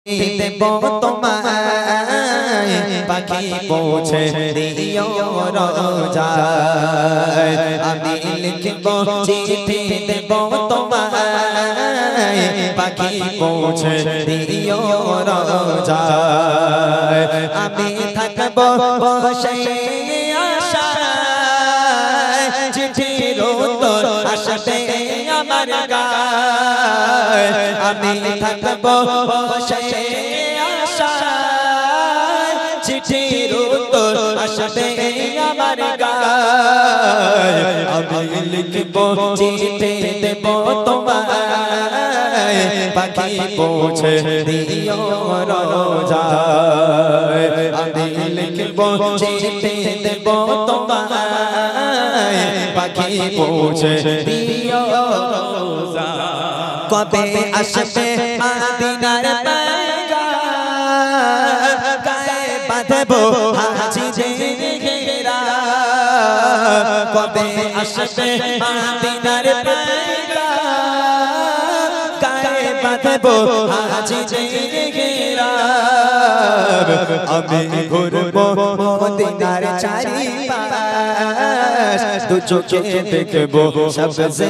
দেব তোমায় পাখি পৌঁছে দিও রোজায় আমি লিখব চিঠি দেব তোমায় পাখি পৌঁছে দিও রোজায় আমি থাকব বসে আশায় চিঠির উত্তর আসবে আমার গায় আমি থাকব বসে আশায় চিঠির উত্তর আসবে আমার গায় আমি লিখব চিঠি দেব তোমায় পাখি পৌঁছে দিও রোজায় আমি লিখব চিঠি দেব তোমায় পাখি পৌঁছে দিও রোজায় কবে আসবে মদিনার পয়গাম গায়ে বাঁধবো হাজিদের ঘেরা কবে আসবে মদিনার পয়গাম গায়ে বাঁধবো হাজিদের ঘেরা আমি ঘুরবো মদিনার চারিপাশ দু চোখে দেখবো সবসে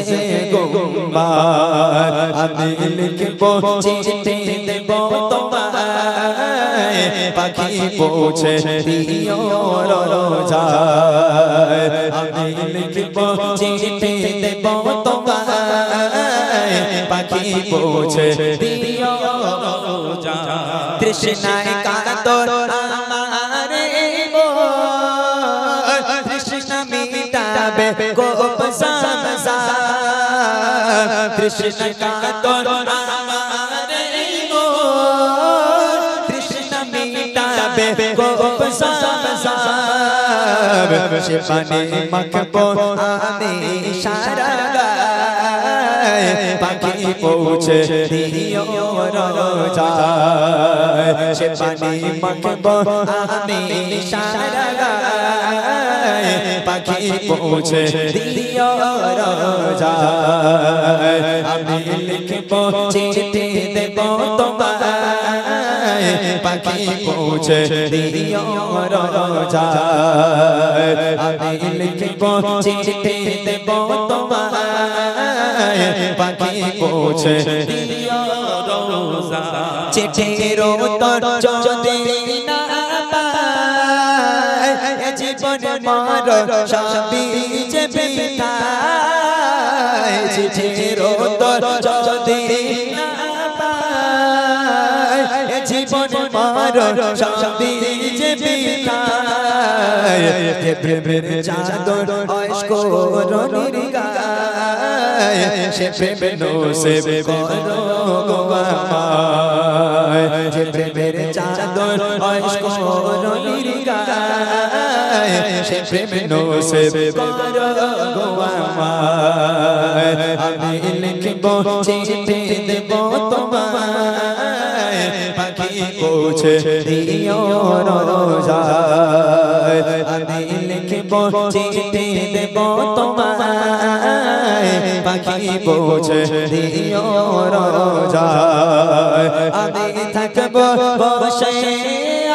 গুম্বাদ আমি লিখবো চিঠি দেব তোমায় পাখি পৌঁছে দিও রোজায় আমি লিখবো চিঠি দেব তোমায় পাখি পৌঁছে দিও রোজায় তৃষ্ণায় কাতর আমার মন তৃষ্ণা মিটাবে গোপ সামসাম তৃষ্ণা কাতর আমার মন তৃষ্ণা মিটাবে গোপ সামসাম সে পানি মাখবো আমি সারা গায় পাখি পৌঁছে দিও রোজায় সে পানি মাখবো আমি সারা গায় পাখি পৌঁছে দিও রোজায় আমি লিখবো চিঠি দেব তোমায় পাখি পৌঁছে দিও রোজায় আমি লিখবো চিঠি দেব তোমায় পাখি পৌঁছে দিও রোজায় চিঠির উত্তর যদি না পাই জীবন মরণ সবই যে বৃথায় চিঠির উত্তর যদি না পাই জীবন মরণ সবই যে বৃথায় হে প্রেমের চাদর অস্ক রনির গায় সে প্রেম নসিব করো গো আমায় হে প্রেমের চাদর অস্ক রনির গায় সে প্রেম নসিব করো গো আমায় আমি লিখবো চিঠি দেব তোমায় পাখি পৌঁছে দিও রোজায় আমি লিখবো চিঠি দেব তোমায় পাখি পৌঁছে দিও রোজায় আমি থাকবো বসে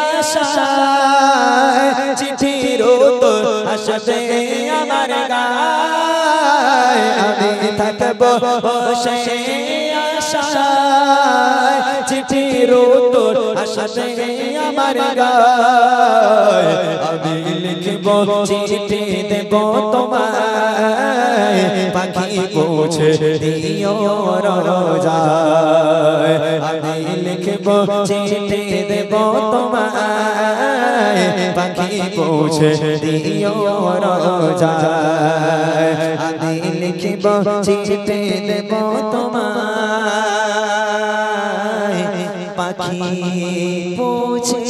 আশায় চিঠির উত্তর আসবে আমার গায় আমি থাকবো বসে আশায় চিঠির উত্তর আসবে আমার গায় আমি লিখবো চিঠি দেব তোমায় পাখি পৌঁছে দিও রোজায় আমি লিখবো চিঠি দেব তোমায় পাখি পৌঁছে দিও রোজায় আমি লিখবো চিঠি দেব তোমায় পাখি পৌঁছে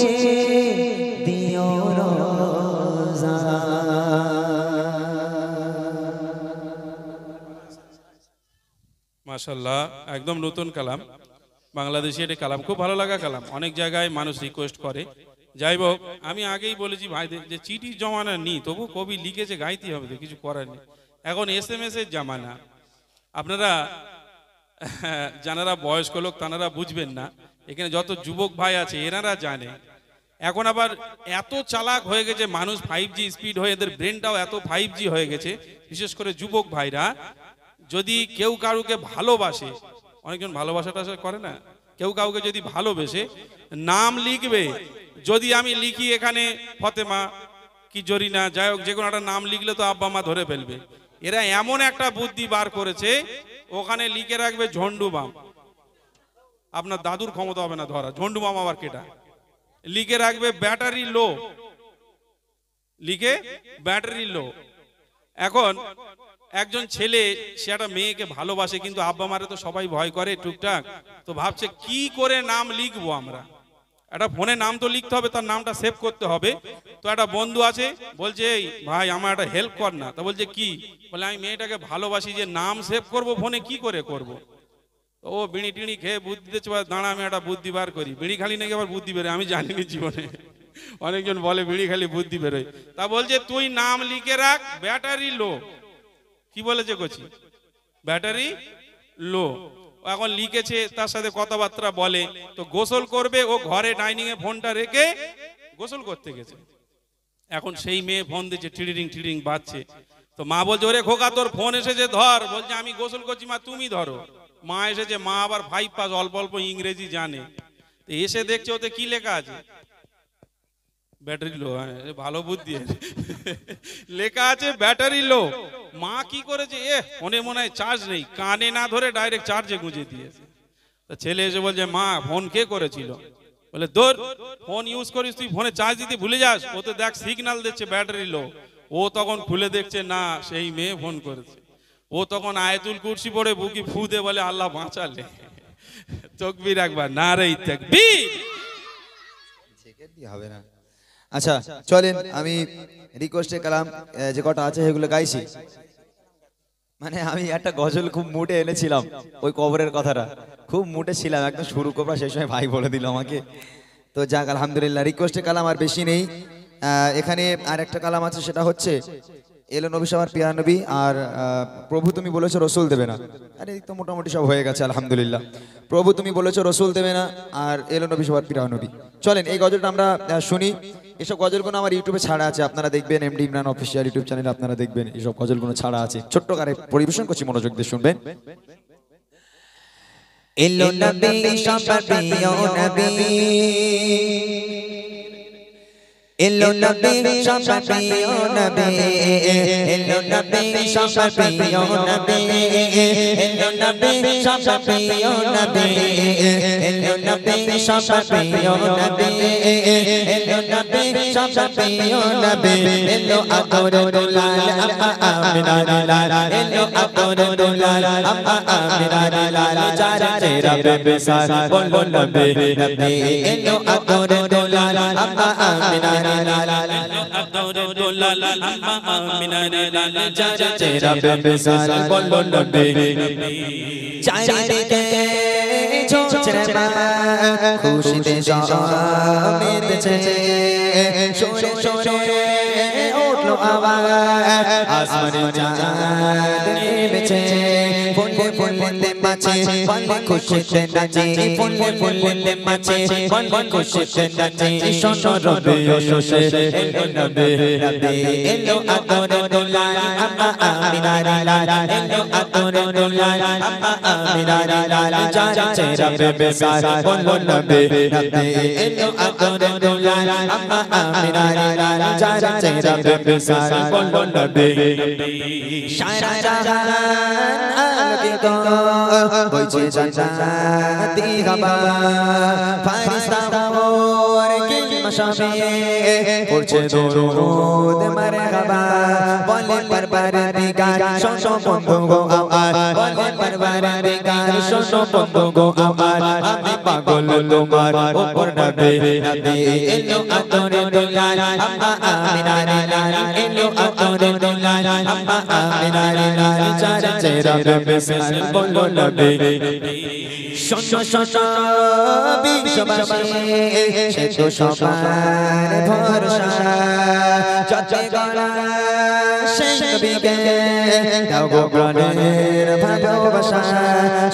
দিও রোজায়। মাশাআল্লাহ একদম নতুন কালাম বাংলাদেশি এটা কালাম খুব ভালো লাগা কালাম অনেক জায়গায় মানুষ রিকোয়েস্ট করে যাই হোক আমি আগেই বলেছি ভাইদের যে চিঠি জমানা নেই তবু কবি লিখেছে গাইতে হবে তো কিছু করার নেই এখন এসএমএস এর জামানা আপনারা যারা বয়স্ক লোক তারা বুঝবেন না এখানে যত যুবক ভাই আছে এনারা জানে। এখন আবার এত চালাক হয়ে গেছে মানুষ, 5G স্পিড হয়ে এদের ব্রেনটাও এত 5G হয়ে গেছে, বিশেষ করে যুবক ভাইরা। যদি কেউ কাউকে ভালোবাসে, অনেকজন ভালোবাসাটা করে না, কেউ কাউকে যদি ভালোবেসে নাম লিখবে, যদি আমি লিখি এখানে ফতেমা কি জরিনা, যাই হোক যে কোনো একটা নাম লিখলে তো আব্বা মা ধরে ফেলবে। এরা এমন একটা বুদ্ধি বার করেছে, ওখানে লিখে রাখবে ঝন্ডু বাম, আপনার দাদুর ক্ষমতা হবে না ধরা। ঝন্ডু বাম আবার কেটা লিখে রাখবে ব্যাটারি লো, লিখে ব্যাটারি লো। এখন একজন ছেলে সে একটা মেয়েকে ভালোবাসে, কিন্তু আব্বা মারে তো সবাই ভয় করে টুকটাক, তো ভাবছে কি করে নাম লিখবো আমরা, একটা ফোনে নাম তো লিখতে হবে, তার নামটা সেভ করতে হবে। তো একটা বন্ধু আছে, বলছে এই ভাই আমার একটা হেল্প কর না। তা বলছে কি? বলে আমি মেয়েটাকে ভালোবাসি, যে নাম সেভ করব ফোনে কি করে করব। ও বিড়ি টিড়ি খেয়ে বুদ্ধি দিচ্ছে, দাঁড়া আমি একটা বুদ্ধি বার করি। বিড়ি খালি নাকি আবার বুদ্ধি বেরোয়, আমি জানিনি জীবনে, অনেকজন বলে বিড়ি খালি বুদ্ধি বেরোয়। তা বলছে তুই নাম লিখে রাখ ব্যাটারি লো। কি বলেছে কচি? ব্যাটারি লো। এখন লিখেছে, তার সাথে কথাবার্তা বলে। তো গোসল করবে, ও ঘরে ডাইনিং এ ফোনটা রেখে গোসল করতে গেছে। এখন সেই মেয়ে ফোন দিচ্ছে, টিড়িং টিড়িং বাজছে। তো মা বলছে ওরে খোকা তোর ফোন এসেছে ধর। বলছে আমি গোসল করছি মা, তুমি ধরো। মা এসেছে, মা আবার 5 পাস, অল্প অল্প ইংরেজি জানে। তো এসে দেখছে ওতে কি লেখা আছে, ব্যাটারি লো। ভালো বুদ্ধি লেখা আছে ব্যাটারি লো। মা কি করেছে, ফোনে মনে হয় চার্জ নেই, কানে না ধরে ডাইরেক্ট চার্জে গুঁজে দিয়েছে। ছেলে এসে বলছে মা ফোন কে করেছিল? বলে তোর ফোন ইউজ করিস তুই, ফোনে চার্জ দিতে ভুলে যাস, ও তো দেখ সিগন্যাল দিচ্ছে ব্যাটারি লো। ও তখন খুলে দেখছে না সেই মেয়ে ফোন করেছে। ও তখন আয়াতুল কুরসি পড়ে বুকি ফু দে বলে আল্লাহ বাঁচালে। তাকবীর একবার, নারে তাকবীর। হবে না। আচ্ছা চলেন, আমি রিকোয়েস্টে কালাম যে কটা আছে সেগুলো গাইছি। মানে আমি একটা গজল খুব মুডে এনেছিলাম, ওই কবরের কথাটা খুব মুডে ছিলাম, একদম শুরু করবা সেই সময় ভাই বলে দিল আমাকে। তো যাক আলহামদুলিল্লাহ, রিকোয়েস্টে কালাম আর বেশি নেই। এখানে আর একটা কালাম আছে, সেটা হচ্ছে এলো নবী সবার পিয়া নবী, আর প্রভু তুমি বলেছো রসুল দেবে না। আরে তো মোটামুটি সব হয়ে গেছে আলহামদুলিল্লাহ। প্রভু তুমি বলেছো রসুল দেবে না, আর এলো নবী সবার পিয়া নবী। চলেন এই গজলটা আমরা শুনি। এসব গজলগুলো আমার ইউটিউবে ছাড়া আছে, আপনারা দেখবেন, এমডি ইমরান অফিসিয়াল ইউটিউব চ্যানেলে আপনারা দেখবেন, এইসব গজলগুলো ছাড়া আছে। ছোট্ট করে পরিবেশন করছি, মনোযোগ দিয়ে শুনবেন। এলো নবী সবার প্রিয় নবী, এলো নবী সবার প্রিয় নবী, এলো নবী সবার প্রিয় নবী, এলো নবী সবার প্রিয় নবী, এলো নবী সবার প্রিয় নবী, এলো নবী সবার প্রিয় নবী, এলো আতর দুলাল আম্মা আমিনার লাল, এলো আতর দুলাল আম্মা আমিনার লাল, যার চেহারা বেমিসাল বলো নবী নবী, এলো আতর দুলাল আম্মা আমিনার লাল, এলো আতর দুলাল আম্মা আমিনার লাল, যার চেহারা বেমিসাল বলো নবী নবী। চারিদিকে ঝরছে খুশিতে জমেছে, সরে সরে উঠলো আওয়াজ, আসমানে চাঁদ নেমেছে, ফুলে ফুলে মাছে বলে খুশিতে নাচে, ফুলে ফুলে মাছে বলে খুশিতে নাচে, শোনো রবি ও শোষে এলো নবী নবী, এলো আতর দুলাল আম্মা আমিনার লাল, এলো আতর দুলাল আম্মা আমিনার লাল, যার চেহারা বেমিসাল বলো নবী নবী, এলো আতর দুলাল আম্মা আমিনার লাল, যার চেহারা বেমিসাল বলো নবী নবী। সারা জাহান আলোকিত হয়েছে জান্নাতি হাওয়া, ফারিস্তা ওর কিলমাশাবে পড়ছে দরুদ মারহাবা, বলে পরবরদিগার শোনো বন্ধু গো আমার, বলে পরবরদিগার শোনো বন্ধু গো আমার, আমি পাগল তোমার উপর নবী নবী, এলো আতর দুলাল আম্মা আমিনার লাল, এলো আতর দুলাল আম্মা আমিনার লাল, যার চেহারা বেমিসাল বলো নবী নবী। শোনো শোনো বিশ্ববাসী সে তো সবার ভরসা, যতে গলা সেই নবীকে দাও গো প্রাণের ভালোবাসা,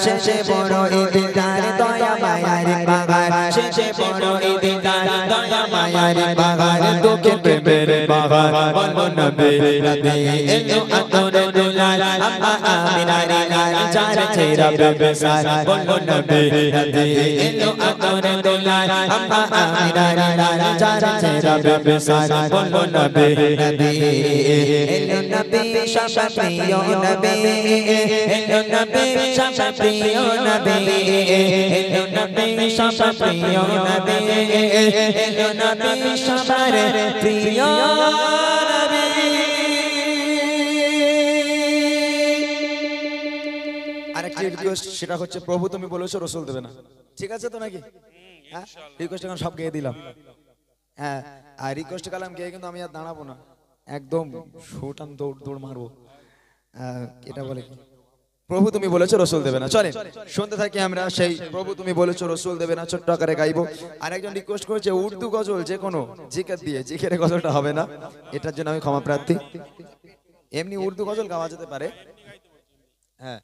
শেষে বড় ইন্তেজার দয়া মায়ার বাগান, সে বড়ই দিদার দয়া মায়ার বাগান দুঃখে প্রেমের বাগান বলো নবী নবী এলো আতর দুলাল আম্মা আমিনার লাল চার চেরা বেবেসার বলো নবী নবী এলো আতর দুলাল আম্মা আমিনার লাল চার চেরা বেবেসার বলো নবী নবী এলো নবী শাশা প্রিয় নবী এলো নবী শাশা প্রিয় নবী এলো নবী শাশা প্রিয় নবী এলো নবী শাশার প্রিয় নবী। আরেকটি রিকোয়েস্ট, সেটা হচ্ছে প্রভু তুমি বলেছো রসুল দেবে না, ঠিক আছে তো নাকি? হ্যাঁ, রিকোয়েস্ট এখন সব গেয়ে দিলাম। হ্যাঁ, আর রিকোয়েস্ট কালাম গিয়ে কিন্তু আমি আর দাঁড়াবো না, একদম শোটান দৌড় দৌড় মারবো। এটা বলে কি প্রভু তুমি বলেছো রসুল দেবে না, চলেন শুনতে থাকি আমরা সেই প্রভু তুমি বলেছো রসুল দেবে না ছোট্ট আকারে গাইবো। আরেকজন রিকোয়েস্ট করেছে উর্দু গজল যে কোনো জিকের দিয়ে, জিকের গজলটা হবে না, এটার জন্য আমি ক্ষমা প্রার্থী। এমনি উর্দু গজল গাওয়া যেতে পারে, হ্যাঁ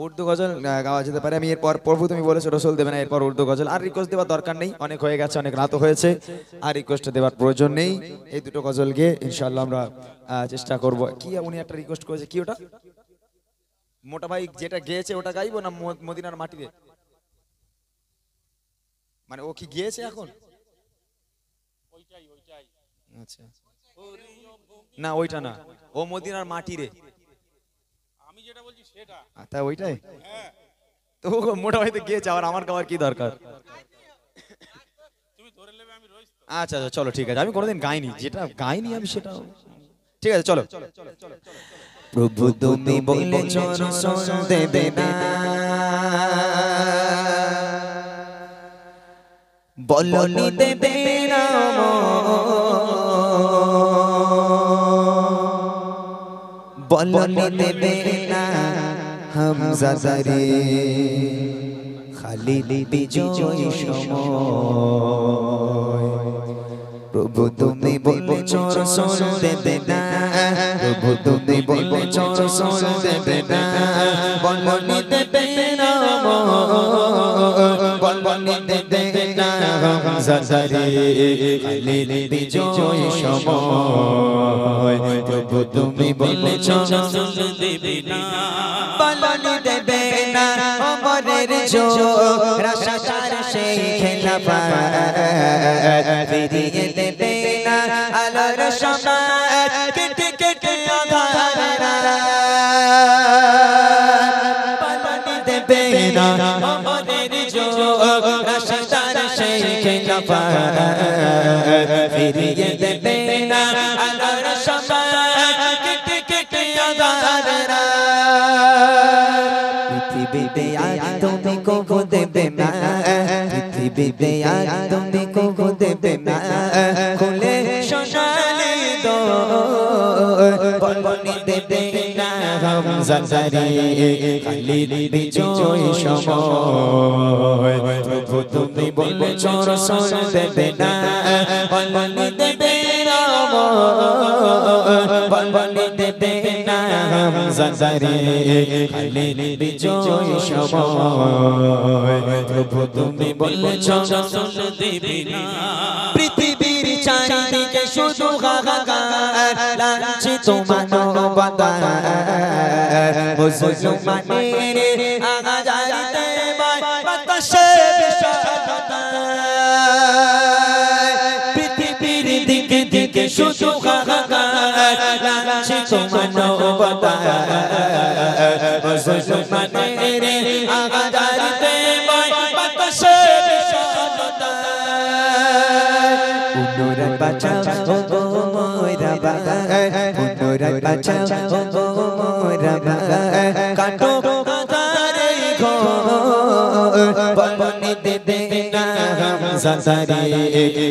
উর্দু গজল গাওয়া যেতে পারে। আমি এরপর প্রভু তুমি বলেছো রসুল দেবে না, এরপর উর্দু গজল। আর রিকোয়েস্ট দেওয়ার দরকার নেই, অনেক হয়ে গেছে, অনেক রাত হয়েছে, আর রিকোয়েস্ট দেওয়ার প্রয়োজন নেই। এই দুটো গজল গিয়ে ইনশাআল্লাহ আমরা চেষ্টা করব। কি উনি একটা রিকোয়েস্ট করেছে, কি ওটা মোটা ভাই যেটা গেয়েছে ওটা গাইবো না মদিনার মাটিতে? মানে ও কি গিয়েছে এখন? আচ্ছা না ওইটা না, ও মদিনার মাটি রে, আমি যেটা বলছি সেটা। তা ওইটাই তো মোটা ভাই তো গিয়েছে, আর আমার গাওয়ার কি দরকার? তুমি ধরে নেবে আমি রইস তো। আচ্ছা আচ্ছা চলো ঠিক আছে, আমি কোনোদিন গাইনি, যেটা গাইনি আমি সেটা ঠিক আছে চলো। প্রভু তুমি বলেছো রসুল দেবে না, বলনি দেবে না, বলনি দেবে না হামজা জারে খালিদ বিজয় সময়। প্রভু তুমি বলেছো রসুল দেবে না, প্রভু তুমি বলেছো রসুল দেবে না, বলনি দেবে না, বলনি দেবে না হামজা জারে খালিদ বিজয় সময়। প্রভু তুমি বলেছো রসুল দেবে না, বলনি দেবে না ওমরের জোর রাশাদার সেই খেলাফত ফিরিয়ে দেবে না আলোর সমাজ কেটে কেটে আধার বলনি দেবে না ওমরের জোর রাশাদার সেই খেলাফত ফিরিয়ে দেবে না আলোর সমাজ কেটে কেটে আধার। পৃথিবীতে আজ তুমি কবু দেবে না, পৃথিবীতে আজ তুমি কবু দেবে না, খুলে সোনালি দোর বলনি দেবে না হামজা জারে খালিদ বিজয় সময়। প্রভু তুমি বলেছো রসুল দেবে না, বলনি দেবে না, বলনি দেবে না হামজা জারে খালিদ বিজয় সময়। প্রভু তুমি বলেছো রসুল দেবে না, পৃথিবীর চারিদিকে শুধু হাহাকার লাঞ্ছিত মানবতা মুসলমানের আজারিতে বাতাসে বিষাদতা। পৃথিবীর দিকে দিকে শুধু হাহাকার লাঞ্ছিত মানবতা মুসলমানের আজারিতে বাতাসে বিষাদতা। পুনরায় বাঁচাও গো মোরা বাবা, পুনরায় বাঁচাও গো মোরা বাবা, কাটো আধারে ঘোর বলনি দেবে না হামজা জারে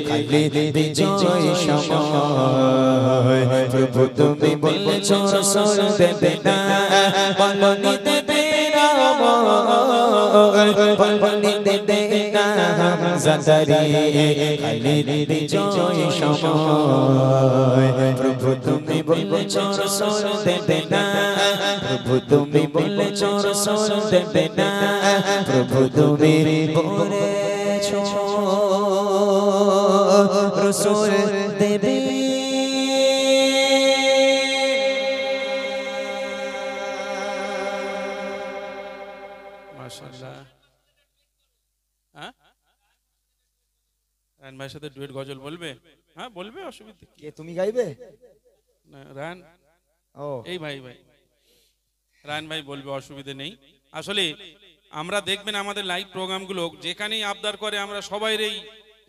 খালিদ বিজয় সময়। প্রভু তুমি বলেছো রসুল দেবে না, বলনি দেবে না, বলনি দেবে না হামজা জারে খালিদ বিজয় সময়। প্রভু তুমি বলেছো রসুল দেবে না, প্রভু তুমি বলেছো রসুল দেবে না, প্রভু তুমি বলেছো রসুল দেবে মাশাআল্লাহ। হ্যাঁ, রায়হান ভাইয়ের সাথে ডুয়েট গজল বলবে? হ্যাঁ বলবে, অসুবিধা কি? কে তুমি গাইবে? না, রায়হান ও এই ভাই রায়হান ভাই বলবে, অসুবিধা নেই। আসলে আমরা দেখবেন আমাদের লাইভ প্রোগ্রামগুলো যেখানেই আবদার করে আমরা সবাইরই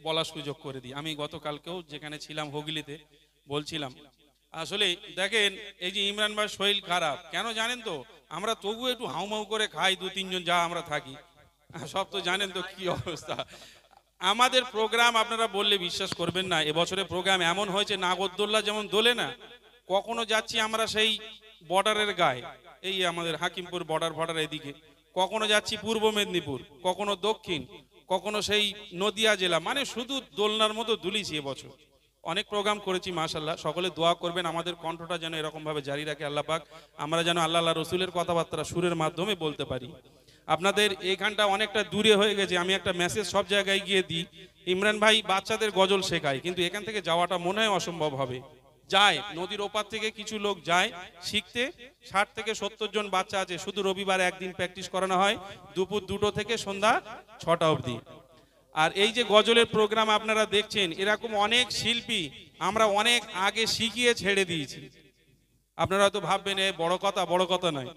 বলার সুযোগ করে দিই। আমি গতকালকেও যেখানে ছিলাম হুগলিতে বলছিলাম, আসলে দেখেন এই যে ইমরান ভাই শরীর খারাপ কেন জানেন তো, আমরা তবু একটু হাউমাউ করে খাই, দু তিনজন যা আমরা থাকি, সব তো জানেন তো কি অবস্থা আমাদের প্রোগ্রাম। আপনারা বললে বিশ্বাস করবেন না, এবছরের প্রোগ্রাম এমন হয়েছে নাগরদোল্লা যেমন দোলে না, কখনো যাচ্ছি আমরা সেই বর্ডারের গায়ে, এই আমাদের হাকিমপুর বর্ডার এদিকে, কখনো যাচ্ছি পূর্ব মেদিনীপুর, কখনো দক্ষিণ, কখনো সেই নদিয়া জেলা, মানে শুধু দোলনার মতো দুলিছি এবছর। অনেক প্রোগ্রাম করেছি মাশাআল্লাহ। সকলে দোয়া করবেন আমাদের কণ্ঠটা যেন এরকম ভাবে জারি রাখে আল্লাহ পাক, আমরা যেন আল্লাহ রসুলের কথাবার্তা সুরের মাধ্যমে বলতে পারি। আপনাদের এইখানটা অনেকটা দূরে হয়ে গেছে, আমি একটা মেসেজ সব জায়গায় গিয়ে দিই, ইমরান ভাই বাচ্চাদের গজল শেখায়, কিন্তু এখান থেকে যাওয়াটা মনে হয় অসম্ভব হবে। যায় নদীর ওপার থেকে কিছু লোক যায় শিখতে, 60 থেকে 70 জন বাচ্চা আছে, শুধু রবিবার একদিন প্র্যাকটিস করানো হয়, দুপুর 2টো থেকে সন্ধ্যা 6টা অবধি। আর এই যে গজলের প্রোগ্রাম আপনারা দেখছেন, এরকম অনেক শিল্পী আমরা অনেক আগে শিখিয়ে ছেড়ে দিয়েছি। আপনারা হয়তো ভাববেন এ বড় কথা নয়,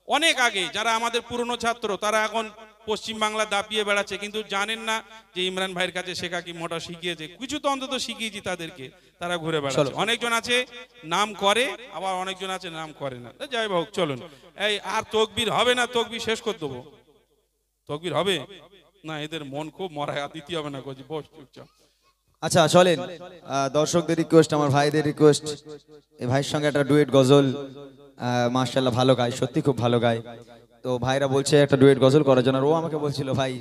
অনেক আগে যারা আমাদের পুরনো ছাত্র তারা এখন পশ্চিম বাংলা দাপিয়ে বেড়াচ্ছে, কিন্তু জানেন না যে ইমরান ভাইয়ের কাছে শেখা কি মোটা শিখিয়েছে, কিছু তো অন্তত শিখিয়েছি তাদেরকে, তারা ঘুরে বেড়াচ্ছে। অনেকজন আছে নাম করে, আবার অনেকজন আছে নাম করে না। যাই হোক চলুন, এই আর তকবীর হবে না, তকবীর শেষ করে দেবো। তকবীর হবে না, এদের মন খুব মরায়, দিতে হবে না, কোজি বস চুপচাপ। আচ্ছা চলেন, দর্শকদের রিকোয়েস্ট, আমার ভাইদের রিকোয়েস্ট, এই ভাইয়ের সঙ্গে একটা ডুয়েট গজল, মাশাআল্লাহ ভালো গায়, সত্যি খুব ভালো গায়। তো ভাইরা বলছে একটা ডুয়েট গজল করার জন্য, আর ও আমাকে বলছিল ভাই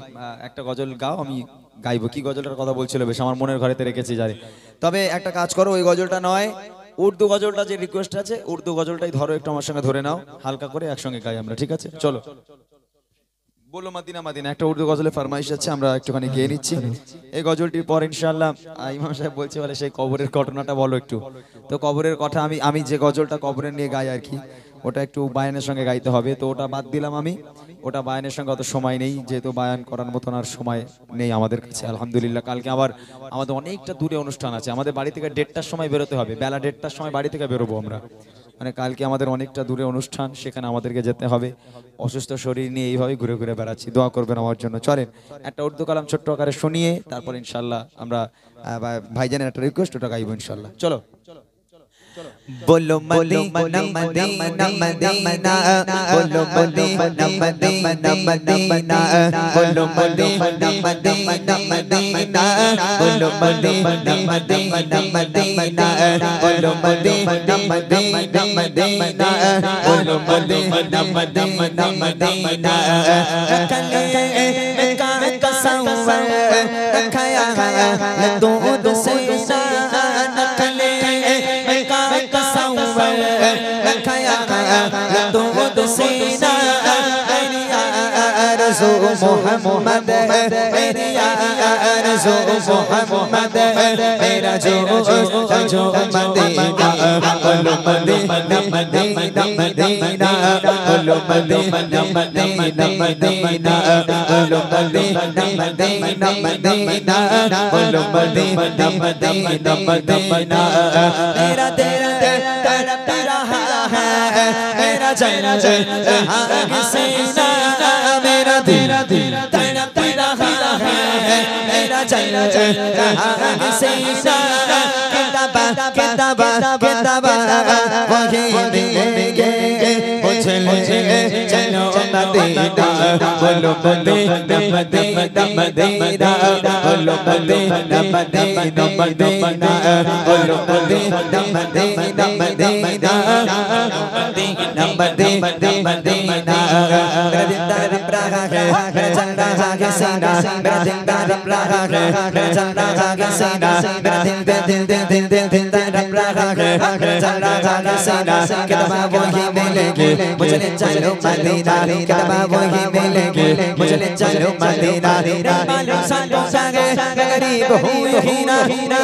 একটা গজল গাও, আমি গাইবো। কি গজলটার কথা বলছিল বেশ আমার মনের ঘরেতে রেখেছি জানি। তবে একটা কাজ করো, ওই গজলটা নয়, উর্দু গজলটা যে রিকোয়েস্ট আছে, উর্দু গজলটাই ধরো, একটু আমার সঙ্গে ধরে নাও, হালকা করে একসঙ্গে গাই আমরা, ঠিক আছে? চলো বলো মাদিনা মাদিনা, একটা উর্দু গজলের ফরমাইশ আছে, আমরা একটুখানি গেয়ে নিচ্ছি। এই গজলটির পর ইনশাআল্লাহ ইমাম সাহেব বলছে বলে সেই কবরের ঘটনাটা বলো একটু। তো কবরের কথা আমি যে গজলটা কবরের নিয়ে গাই আর কি, ওটা একটু বায়ানের সঙ্গে গাইতে হবে, তো ওটা বাদ দিলাম আমি। ওটা বায়ানের সঙ্গে অত সময় নেই, যেহেতু বায়ান করার মতন আর সময় নেই আমাদের কাছে আলহামদুলিল্লাহ। কালকে আবার আমাদের অনেকটা দূরে অনুষ্ঠান আছে, আমাদের বাড়ি থেকে 1:30টার সময় বেরোতে হবে, বেলা 1:30টার সময় বাড়ি থেকে বেরোবো আমরা, মানে কালকে আমাদের অনেকটা দূরে অনুষ্ঠান, সেখানে আমাদেরকে যেতে হবে। অসুস্থ শরীর নিয়ে এইভাবে ঘুরে ঘুরে বেড়াচ্ছি, দোয়া করবেন আমার জন্য। চলেন একটা উর্দু কালাম ছোট্ট আকারে শুনিয়ে তারপর ইনশাআল্লাহ আমরা ভাইজানের একটা রিকোয়েস্ট, ওটা গাইবো ইনশাআল্লাহ। চলো बोलो मदीना मदीना मदीना, बोलो मदीना मदीना मदीना, बोलो मदीना मदीना मदीना, बोलो मदीना मदीना मदीना, बोलो मदीना मदीना मदीना, बोलो मदीना मदीना मदीना। कले में का कसौवर रखाया है दूध से नकले दूध सीना रज़ो मोहम्मद, मेरी रज़ो मोहम्मद, मेरा जो मदीना, बोलो मदीना मदीना मदीना, बोलो मदीना मदीना मदीना, बोलो मदीना मदीना मदीना, बोलो मदीना मदीना मदीना। तेरा तेरा तड़प रहा है मेरा जरा जहाँ सीना, मेरा तेरा तड़प रहा है मेरा जरा जहाँ सीना। किताबा किताबा किताबा वही मिलेंगे मुझे चलो मदीना, बोलो मदीना मदीना मदीना, बोलो मदीना मदीना मदीना, बोलो मदीना मदीना मदीना, मदीना मदीना मदीना। मेरा दिल तड़प रहा है मेरा चल रहा है सीना, मेरा दिल तड़प रहा है मेरा चल रहा है सीना, मेरा दिल दिल दिल दिल दिल दिल तड़प रहा है मेरा चल रहा है सीना। किताबा वही मिलेंगे मुझे चलो मदीना, किताबा वही मिलेंगे लेके मुझे ले चलो मदीना मालूम सालों सागे गरीब हूँ यकीना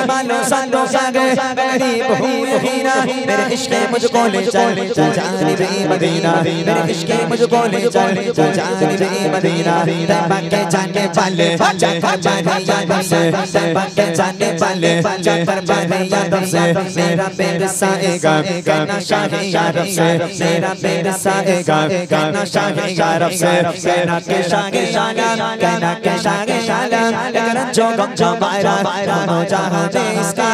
मालूम सालों सागे गरीब हूँ यकीना मेरे इश्क मुझको ले चल जानिबे मदीना मेरे इश्क मुझको ले चल जानिबे मदीना तैयबा के जाने वाले जाकर बारे यादों से तैयबा के जाने वाले जाकर बारे यादों से मेरा बेर साएगा कहना शाहे यारब से मेरा बेर साएगा कहना शाहे यारब से कहना के शाहे शाला कहना के शाहे शाला करन जो गम जो मायरा दोनों जहां में इसका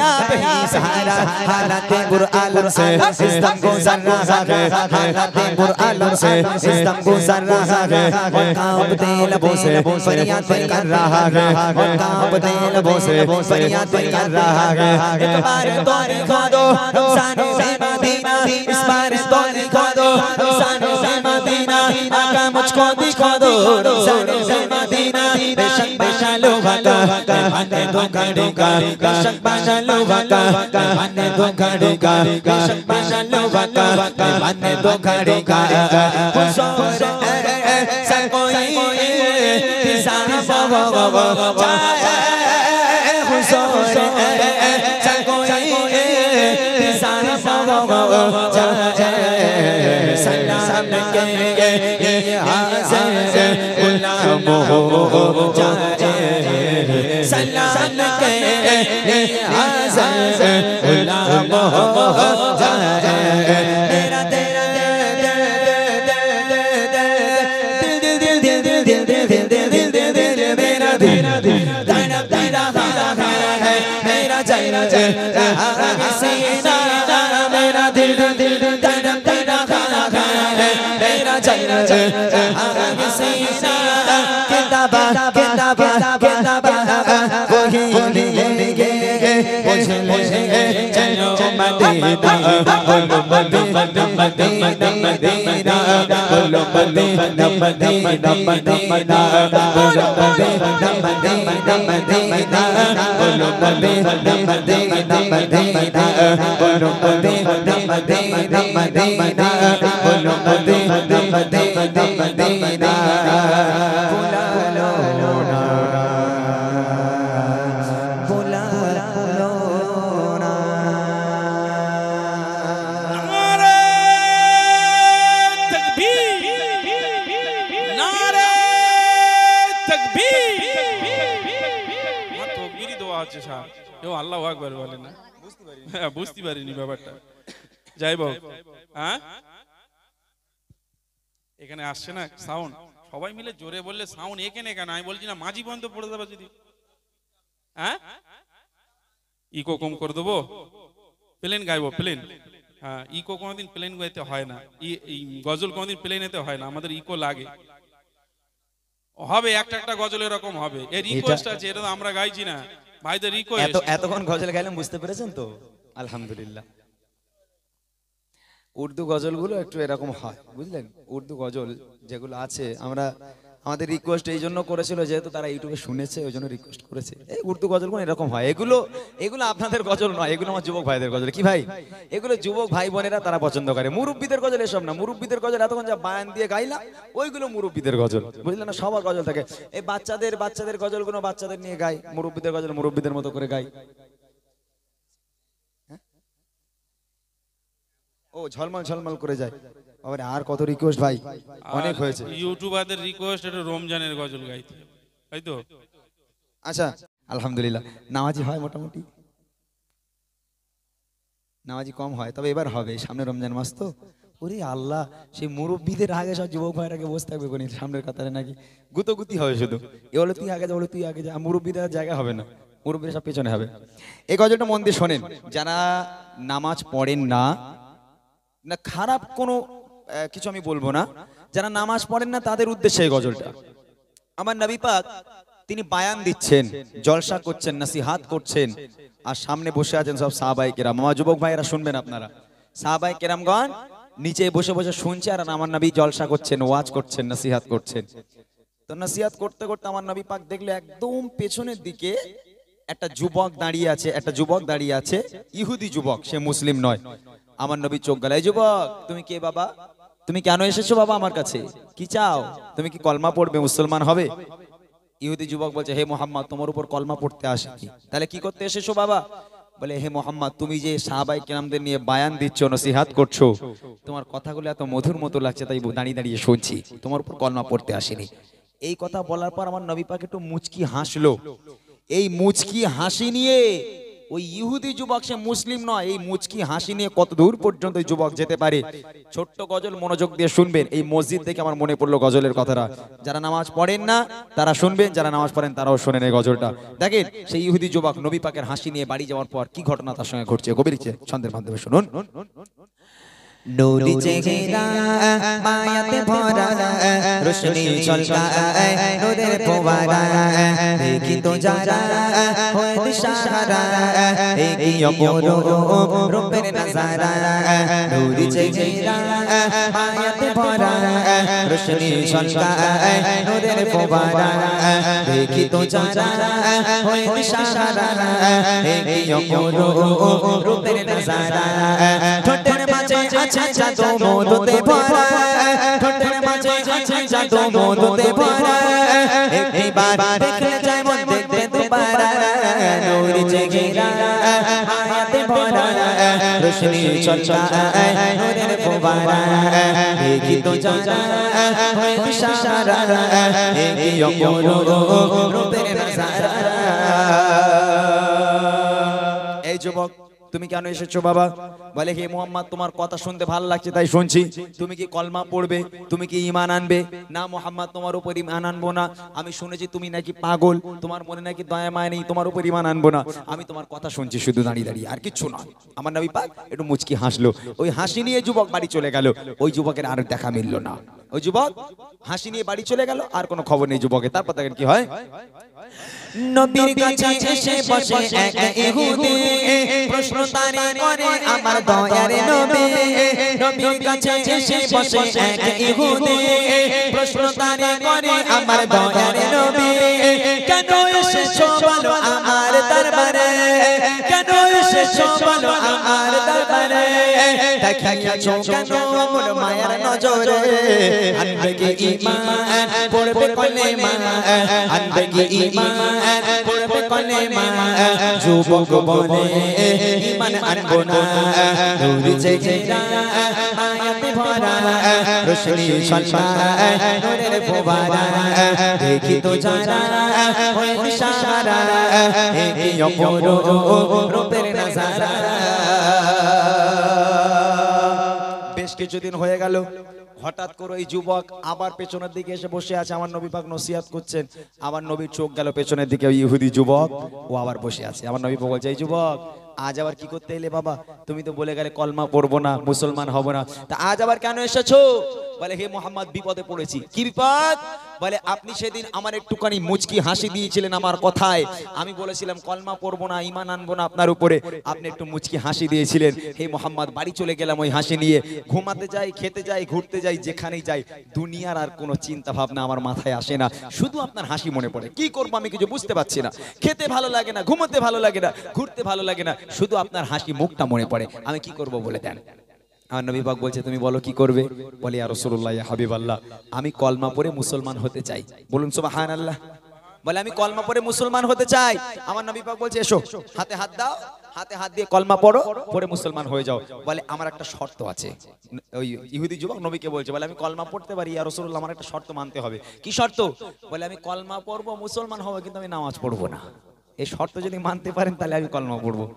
आप ही सहारा हालात बुर आलम से इस दम गुजर रहा है हालात बुर आलम से इस दम गुजर रहा है और कांपते लबों से फरियाद कर रहा है और कांपते लबों से फरियाद कर रहा है एक बार तो दिखा दो रमजान से मदीना इस बार तो दिखा दो रमजान से मदीना आका मुझको दिखा दो रमजान से मदीना बेशक बेशालो वाका माने धोखा देगा बेशक बेशालो वाका माने धोखा देगा बेशक बेशालो वाका माने धोखा देगा हुजूर सब कोई पिसाना बाबा जाए हुजूर सब कोई पिसाना बाबा जाए सलाम के हाज़िर गुलाम हो जाए सलाम के हाज़िर गुलाम हो जाए मेरा तेरा मेरा दिल दिल तड़प रहा है मेरा चैन आगे सीना किताबा किताबा किताबा वही लेंगे मुझे ले चलो मदीना बोलो मदीना मदीना मदीना बोलो मदीना मदीना मदीना बोलो मदीना मदीना मदीना बोलो मदीना मदीना मदीना बोलो मदीना मदीना मदीना बोलो मदीना मदीना मदीना बुला लो ना बुला लो ना नारे तकबीर नारे तकबीर মা তকবীরই দোয়া হচ্ছে সাহেব কেউ আল্লাহু আকবার বলে না বুঝতে পারিনি ব্যাপারটা যাই হোক হ্যাঁ এখানে আসছে না সাউন্ড সবাই মিলে জোরে বললে সাউন্ড এখানে কেন আমি বলছি না মাঝি বন্ধ পড়ে যাবে যদি হ্যাঁ ইকো কম করে দেবো প্লেন গাইবো প্লেন হ্যাঁ ইকো কোনোদিন প্লেন গাইতে হয় না গজল কোনোদিন প্লেনেতে হয় না আমাদের ইকো লাগে হবে একটা একটা গজল এরকম হবে এর রিকোয়েস্ট আছে এটা তো আমরা গাইছি না ভাইদের রিকোয়েস্ট এতক্ষণ গজল গাইলাম বুঝতে পেরেছেন তো আলহামদুলিল্লাহ উর্দু গজলগুলো একটু এরকম হয় বুঝলেন উর্দু গজল যেগুলো আছে আমরা আমাদের রিকোয়েস্ট এই জন্য করেছিল যেহেতু তারা ইউটিউবে শুনেছে ওই জন্য রিকোয়েস্ট করেছে এই উর্দু গজলগুলো এরকম হয় এগুলো এগুলো আপনাদের গজল নয় এগুলো আমার যুবক ভাইদের গজল কি ভাই এগুলো যুবক ভাই বোনেরা তারা পছন্দ করে মুরব্বিদের গজল এসব না মুরব্বিদের গজল এতক্ষণ যা বায়ান দিয়ে গাইলাম ওইগুলো মুরব্বিদের গজল বুঝলেন না সবার গজল থাকে এই বাচ্চাদের গজলগুলো বাচ্চাদের নিয়ে গায় মুরব্বিদের গজল মুরব্বিদের মতো করে গায় ও ঝলমল ঝলমল করে যায় আবার আর কত রিকোয়েস্ট ভাই অনেক হয়েছে ইউটিউবারদের রিকোয়েস্ট এটা রমজানের গজল গাইতে তাই তো আচ্ছা আলহামদুলিল্লাহ নামাজি হয় মোটামুটি নামাজি কম হয় তবে এবার হবে সামনে রমজান মাস তো ওরে আল্লাহ সেই মুরব্বিদের আগে সব যুবক ভাইয়ের আগে বসে থাকবে কোন সামনের কাতারে নাকি গুতোগুতি হবে শুধু এ বলে তুই আগে যা বলে তুই আগে যা মুরব্বিদের জায়গা হবে না মুরব্বিরা সব পেছনে হবে এই গজলটা মন দিয়ে শোনেন যারা নামাজ পড়েন না না খারাপ কোনো কিছু আমি বলবো না যারা নামাজ পড়েন না তাদের উদ্দেশ্যে এই গজলটা আমার নবী পাক তিনি বায়ান দিচ্ছেন জলসা করছেন নসিহাত করছেন আর সামনে বসে আছেন সব সাহাবায়ে কেরাম আমার যুবক ভাইরা শুনবেন আপনারা সাহাবায়ে কেরামগণ নিচে বসে বসে শুনছে আর আমার নবী জলসা করছেন ওয়াজ করছেন নসিহাত করছেন তো নসিহাত করতে করতে আমার নবী পাক দেখলে একদম পেছনের দিকে একটা যুবক দাঁড়িয়ে আছে ইহুদি যুবক সে মুসলিম নয় আমার নবী চোখ গেল এই যুবক তুমি কে বাবা তুমি কেন এসেছো বাবা আমার কাছে? কি চাও? তুমি কি কলমা পড়বে, মুসলমান হবে? ইহুদি যুবক বলছে, হে মোহাম্মদ, তোমার উপর কলমা পড়তে আসে কি? তাহলে কি করতে এসেছো বাবা? বলে, হে মোহাম্মদ, তুমি যে সাহাবাই কেরামদের নিয়ে বায়ান দিচ্ছ, নসিহাত করছো, তোমার কথাগুলো এত মধুর মতো লাগছে, তাই দাঁড়িয়ে দাঁড়িয়ে শুনছি, তোমার উপর কলমা পড়তে আসেনি। এই কথা বলার পর আমার নবী পাক একটু মুচকি হাসলো। এই মুচকি হাসি নিয়ে ওই ইহুদি যুবক, সে মুসলিম নয়, এই মুচকি হাসি নিয়ে কত দূর পর্যন্ত এই যুবক যেতে পারে। ছোট্ট গজল মনোযোগ দিয়ে শুনবেন। এই মসজিদ থেকে আমার মনে পড়লো গজলের কথাটা। যারা নামাজ পড়েন না তারা শুনবেন, যারা নামাজ পড়েন তারাও শোনেন এই গজলটা। দেখেন সেই ইহুদি যুবক নবী পাকের হাসি নিয়ে বাড়ি যাওয়ার পর কি ঘটনা তার সঙ্গে ঘটছে, গভীর ছন্দের মাধ্যমে শুনুন। নূরি চেহারা মায়াতে ভরা রোশনি ঝলকায় নূরের ফোয়ারা দেখি তো যারা হয় দিশাহারা এই অপরূপ রূপের নজারা নূরি চেহারা মায়াতে ভরা রোশনি ঝলকায় নূরের ফোয়ারা দেখি তো যারা হয় দিশাহারা এই অপরূপ রূপের নজারা ঠোঁটের মাঝে আছে জাদু মধুতে ভরা ঠোঁটের মাঝে আছে জাদু মধুতে ভরা একবার দেখলে যায় মন দেখতে দুবারা নূরি চেহারা মায়াতে ভরা রোশনি ঝলকায় নূরের ফোয়ারা দেখি তো যারা হয় দিশাহারা এই অপরূপ রূপের নজারা। এই যুবক, তুমি কেন এসেছো বাবা? বলে, হে মুহাম্মদ, তোমার কথা শুনতে ভালো লাগছে তাই শুনছি। তুমি কি কলমা পড়বে? তুমি কি ঈমান আনবে? না মুহাম্মদ, তোমার উপর ঈমান আনবো না। আমি শুনেছি তুমি নাকি পাগল, তোমার মনে নাকি দয়া মায়া নেই, তোমার উপর ঈমান আনবো না। আমি তোমার কথা শুনছি শুধু দাঁড়িয়ে দাঁড়িয়ে, আর কিচ্ছু না। আমার নবী পাক একটু মুচকি হাসলো। ওই হাসি নিয়ে যুবক বাড়ি চলে গেল। ওই যুবকের আর দেখা মিলল না। ওই যুবক হাসি নিয়ে বাড়ি চলে গেল, আর কোনো খবর নেই যুবকের। তারপর দেখেন কি হয়। নবীর কাছে এসে বসে এক ইহুদি প্রশ্ন তারে করে আমার দয়ার নবী নবীর কাছে এসে বসে এক ইহুদি প্রশ্ন তারে করে আমার দয়ার নবী কেন এসেছো বলো আমার দরবারে কেন এসেছো বলো আমার দরবারে দেখিয়াছো কেন আমার মায়ার নজরে আনবে কি ঈমান পড়বে কলেমা আনবে কি ঈমান পড়বে কলেমা যুবক বলে ঈমান আনবো না নূরি চেহারা মায়াতে ভরা রোশনি ঝলকায় নূরের ফোয়ারা দেখি তো যারা হয় দিশাহারা এই অপরূপ রূপের নজারা। বেশ কিছুদিন হয়ে গেল, হঠাৎ করে এই যুবক আবার পেছনের দিকে এসে বসে আছে। আমার নবী পাক নসিহত করছেন, আমার নবীর চোখ গেল পেছনের দিকে। ওই ইহুদি যুবক ও আবার বসে আছে। আমার নবী পাক বলছে, এই যুবক, আজ আবার কি করতে এলে বাবা? তুমি তো বলে গেলে কলমা পড়বো না, মুসলমান হব না, তা আজ আবার কেন এসেছো? বলে, হে মুহাম্মদ, বিপদে পড়েছি। কি বিপদ? বলে, আপনি সেদিন আমার একটুখানি মুচকি হাসি দিয়েছিলেন আমার কথায়। আমি বলেছিলাম কলমা পড়বো না, ঈমান আনবো না আপনার উপরে, আপনি একটু মুচকি হাসি দিয়েছিলেন। হে মুহাম্মদ, বাড়ি চলে গেলাম ওই হাসি নিয়ে। ঘুমাতে যাই, খেতে যাই, ঘুরতে যাই, যেখানেই যাই, দুনিয়ার আর কোনো চিন্তা ভাবনা আমার মাথায় আসে না, শুধু আপনার হাসি মনে পড়ে। কি করবো আমি কিছু বুঝতে পারছি না। খেতে ভালো লাগে না, ঘুমাতে ভালো লাগে না, ঘুরতে ভালো লাগে না, শুধু আপনার হাসি মুখটা মনে পড়ে। আমি কি করব বলে দেন। আমার নবী পাক বলছে, তুমি বলো কি করবে? বলে, ইয়া রাসূলুল্লাহ, ইয়া হাবিবাল্লাহ, আমি কলমা পড়ে মুসলমান হতে চাই। বলুন সুবহানাল্লাহ। বলে, আমি কলমা পড়ে মুসলমান হতে চাই। আমার নবী পাক বলছে, এসো, হাতে হাত দাও, হাতে হাত দিয়ে কলমা পড়ো, পড়ে মুসলমান হয়ে যাও। বলে, আমার একটা শর্ত আছে। ওই ইহুদি যুবক নবীকে বলছে, বলে, আমি কলমা পড়তে পারি ইয়া রাসূলুল্লাহ, আমার একটা শর্ত মানতে হবে। কি শর্ত? বলে, আমি কলমা পড়বো, মুসলমান হবো, কিন্তু আমি নামাজ পড়বো না। এই শর্ত যদি মানতে পারেন তাহলে আমি কলমা পড়বো।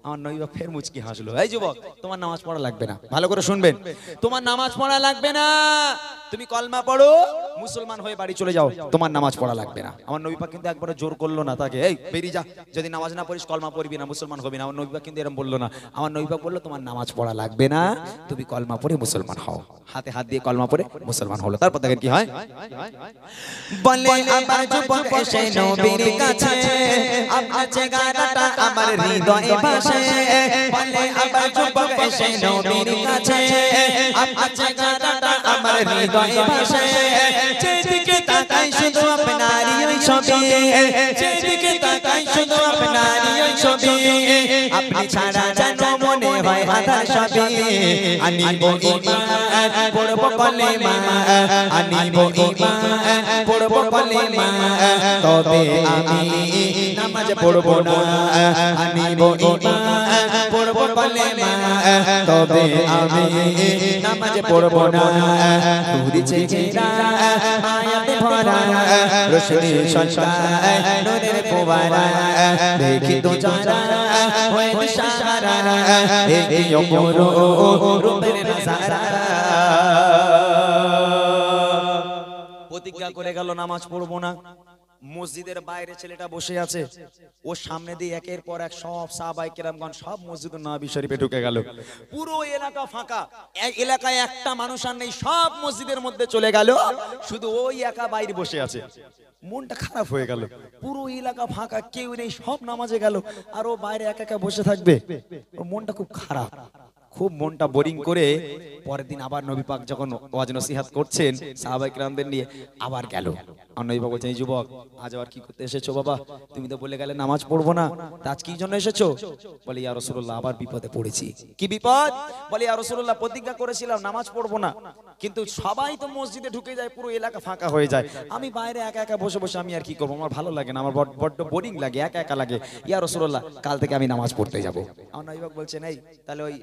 আমার নবী পাক ফের মুচকি হাসলো। এই যুবক, তোমার নামাজ পড়া লাগবে না। ভালো করে শুনবেন, তোমার নামাজ পড়া লাগবে না। তুমি কলমা পড়ো, মুসলমান হয়ে বাড়ি চলে যাও, তোমার নামাজ পড়া লাগবে না। আমার নবী পাক কিন্তু একবারে জোর করলো না তাকে, এই বেরিয়ে যা, যদি নামাজ না পড়িস কলমা পড়বি না, মুসলমান হবি না। আমার নবী পাক কিন্তু এরকম বললো না। আমার নবী পাক বললো, তোমার নামাজ পড়া লাগবে না, তুমি কলমা পড়ে মুসলমান হও। হাতে হাত দিয়ে কলমা পড়ে মুসলমান হলো। তারপর দেখেন কি হয়। বলে, আমার যুবক এসে নবীর কাছে, আপনার চেহারাটা আমার হৃদয়ে ভাসে। বলে, আমার যুবক এসে নবীর কাছে, আপনার চেহারাটা আমার হৃদয়ে ভাসে। যেদিকে তাকাই শুধু আপনারই ওই ছবি, যেদিকে তাকাই শুধু আপনারই ওই ছবি। আপনি ছাড়া যেন মনে মনে হয় আধার সবে আনিব ঈমান পড়ব কলেমা আনিব ঈমান পড়ব কলেমা তবে আমি নামাজ পড়ব না আনিব ঈমান পড়ব কলেমা তবে আমি নামাজ পড়ব না ঘুরেছে ঘেরা মায়াতে ভরা রোশনি সন্তায় নূরের ফোয়ারা দেখি তো যারা হয়ে দিশাহারা এই অপর রূপের নজারা প্রতিজ্ঞা করে গেল নামাজ পড়বো না মসজিদের বাইরে ছেলেটা বসে আছে ওর সামনে দিয়ে একের পর এক সব সাহাবায়ে কেরামগণ সব মসজিদুন নববী শরীফে ঢুকে গেল পুরো এলাকা ফাঁকা এই এলাকায় একটা মানুষ আর নেই সব মসজিদের মধ্যে চলে গেল শুধু ওই একা বাইরে বসে আছে মনটা খারাপ হয়ে গেল পুরো এলাকা ফাঁকা কেউ নেই সব নামাজে গেল আর ও বাইরে একা একা বসে থাকবে ওর মনটা খুব খারাপ খুব মনটা বোরিং করে পরের দিন আবার নবী পাক যখন ওয়াজ নসিহত করছেন সাহাবায়ে কেরামদের নিয়ে আবার গেল আর নবী পাক বলছেন এই যুবক আজ আবার কি করতে এসেছো বাবা তুমি তো বলে গেলে নামাজ পড়বো না তা আজ কি জন্য এসেছো বলে ইয়া রাসূলুল্লাহ আবার বিপদে পড়েছি কি বিপদ বলে ইয়া রাসূলুল্লাহ প্রতিজ্ঞা করেছিলাম নামাজ পড়বো না কিন্তু সবাই তো মসজিদে ঢুকে যায় পুরো এলাকা ফাঁকা হয়ে যায় আমি বাইরে একা একা বসে বসে আমি আর কি করবো আমার ভালো লাগে না আমার বড্ড বোরিং লাগে একা একা লাগে ইয়া রাসূলুল্লাহ কাল থেকে আমি নামাজ পড়তে যাব আর নবী পাক বলছেন এই তাহলে ওই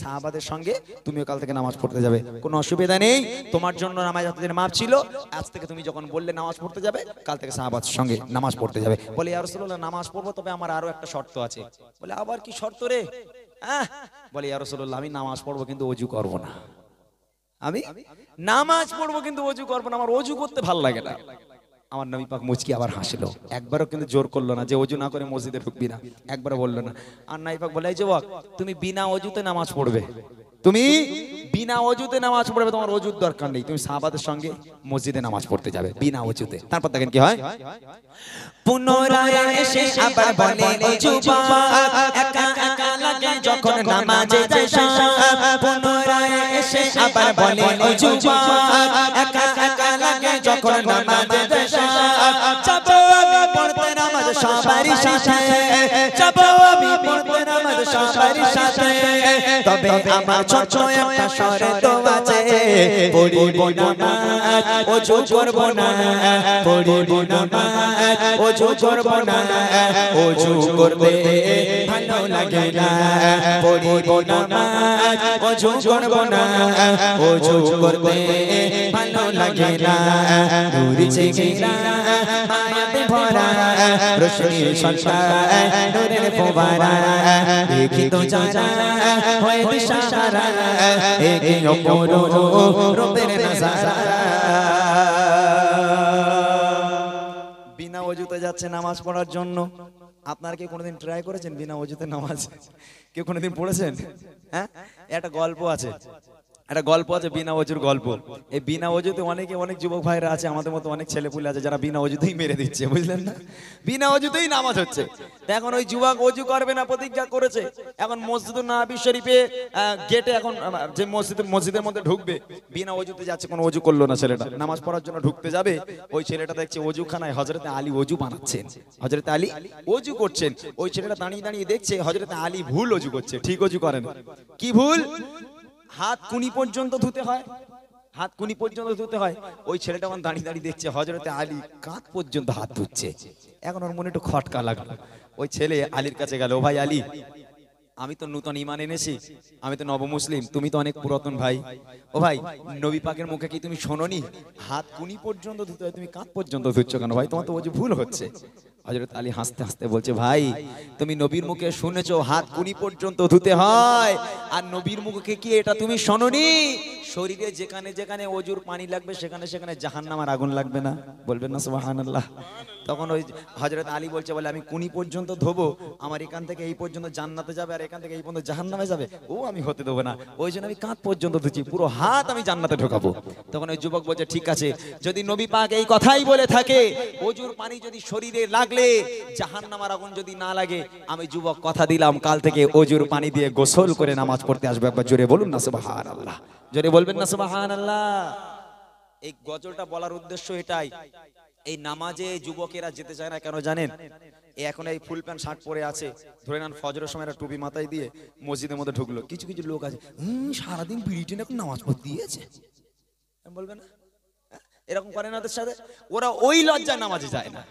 সাহাবাদের সঙ্গে তুমিও কাল থেকে নামাজ পড়তে যাবে কোনো অসুবিধা নেই তোমার জন্য নামাজ এতদিন মাফ ছিল আজ থেকে তুমি যখন বললে নামাজ পড়তে যাবে কাল থেকে সাহাবাদের সঙ্গে নামাজ পড়তে যাবে বলে ইয়া রাসূলুল্লাহ নামাজ পড়বো তবে আমার আরো একটা শর্ত আছে বলে আবার কি শর্ত রে বলে ইয়া রাসূলুল্লাহ আমি নামাজ পড়বো কিন্তু ওযু করব না আমি নামাজ পড়বো কিন্তু ওযু করব না আমার ওযু করতে ভালো লাগে না আমার নবী পাক মুচকি আবার হাসলো একবারও কিন্তু জোর করলো না যে ওযু না করে মসজিদে ঢুকবি না একবারও বললো না আর নবী পাক বলে এই যুবক তুমি বিনা ওযুতে নামাজ পড়বে তুমি বিনা ওযুতে নামাজ পড়বে তোমার ওযুর দরকার নেই তুমি সাহাবাদের সঙ্গে মসজিদে নামাজ পড়তে যাবে বিনা ওযুতে তারপর দেখেন কি হয় পুনরায় এসে আবার বলে ওই যুবক একা একা লাগে যখন নামাজে যায় পুনরায় এসে আবার বলে ওই যুবক একা একা লাগে যখন নামাজে যায় যাবো আমি পড়তে নামাজ সবারই সাথে যাবো আমি পড়তে নামাজ সবারই সাথে তবে আমার ছোট একটা শর্ত আছে পড়িব নামাজ ওযু করব না পড়িব নামাজ ওযু করব না ওযু করতে ভালো লাগে না পড়িব নামাজ ওযু করব না ওযু করতে ভালো লাগে না ঘুরেছে ঘেরা মায়াতে ভরা রোশনি সন্তায় নূরের ফোয়ারা দেখি তো যারা হয়ে দিশাহারা এই অপর রূপের নজারা বিনা ওযুতে যাচ্ছে নামাজ পড়ার জন্য আপনারা কি কোনোদিন ট্রাই করেছেন বিনা ওযুতে নামাজ কেউ কোনোদিন পড়েছেন হ্যাঁ একটা গল্প আছে বিনা ওযুর গল্প এই বিনা ওযুতে অনেক যুবক ভাইরা আছে আমাদের মতো অনেক ছেলেপুলে আছে যারা বিনা ওযুতেই মেরে দিচ্ছে বুঝলেন না বিনা ওযুতেই নামাজ হচ্ছে এখন ওই যুবক ওযু করবে না প্রতিজ্ঞা করেছে এখন মসজিদুন নববী শরীফে গেটে এখন যে মসজিদের মধ্যে ঢুকবে বিনা ওযুতে যাচ্ছে কোনো ওযু করলো না ছেলেটা নামাজ পড়ার জন্য ঢুকতে যাবে ওই ছেলেটা দেখছে ওযুখানায় হযরতে আলী ওযু বানাচ্ছেন হযরতে আলী ওযু করছেন ওই ছেলেটা দাঁড়িয়ে দাঁড়িয়ে দেখছে হযরতে আলী ভুল ওযু করছে ঠিক ওযু করেন কি ভুল হাত কুনি পর্যন্ত ধুতে হয় ওই ছেলেটা এখন দাঁড়িয়ে দাঁড়িয়ে দেখছে হযরতে আলী কাঁধ পর্যন্ত হাত ধুচ্ছে এখন ওর মনে একটু খটকা লাগলো ওই ছেলে আলীর কাছে গেল ও ভাই আলী আমি তো নতুন ঈমান এনেছি আমি তো নবমুসলিম তুমি তো অনেক পুরাতন ভাই ও ভাই নবী পাকের মুখে কি তুমি শোনোনি হাত কুনি পর্যন্ত ধুতে হয় তুমি কাঁধ পর্যন্ত ধুচ্ছ কেন ভাই তোমার তো ওযু ভুল হচ্ছে হযরত আলী হাসতে হাসতে বলছে ভাই তুমি নবীর মুখে শুনেছো হাত কুনি পর্যন্ত ধুতে হয় আর নবীর মুখে কি এটা তুমি শোনোনি শরীরে যেখানে যেখানে ওযুর পানি লাগবে সেখানে সেখানে জাহান্নামের আগুন লাগবে না বলবেন না সুবহানাল্লাহ তখন ওই হযরত আলী বলছে বলে আমি কুনি পর্যন্ত ধোবো আমার এখান থেকে এই পর্যন্ত জান্নাতে যাবে আর এখান থেকে এই পর্যন্ত জাহান্নামে যাবে ও আমি হতে দেবো না ওই জন্য আমি কাঁধ পর্যন্ত ধুচ্ছি পুরো হাত আমি জান্নাতে ঢোকাবো তখন ওই যুবক বলছে ঠিক আছে যদি নবী পাক এই কথাই বলে থাকে ওযুর পানি যদি শরীরে লাগলে জাহান্নামের আগুন যদি না লাগে আমি যুবক কথা দিলাম কাল থেকে ওযুর পানি দিয়ে গোসল করে নামাজ পড়তে আসবে একবার জোরে বলুন না সুবহানাল্লাহ জোরে বলবেন না সুবহানাল্লাহ এই গজলটা বলার উদ্দেশ্য এটাই এই নামাজে যুবকেরা যেতে চায় না কেন জানেন? এখন এই ফুল প্যান্ট শার্ট পরে আছে, ধরে নেন ফজরের সময় একটা টুপি মাথায় দিয়ে মসজিদের মধ্যে ঢুকলো, কিছু কিছু লোক আছে সারাদিন বিড়ি টেনে এখন নামাজ পড়তে দিয়েছে, বলবে না এরকম করে না ওদের সাথে? ওরা ওই লজ্জায় নামাজে যায় না।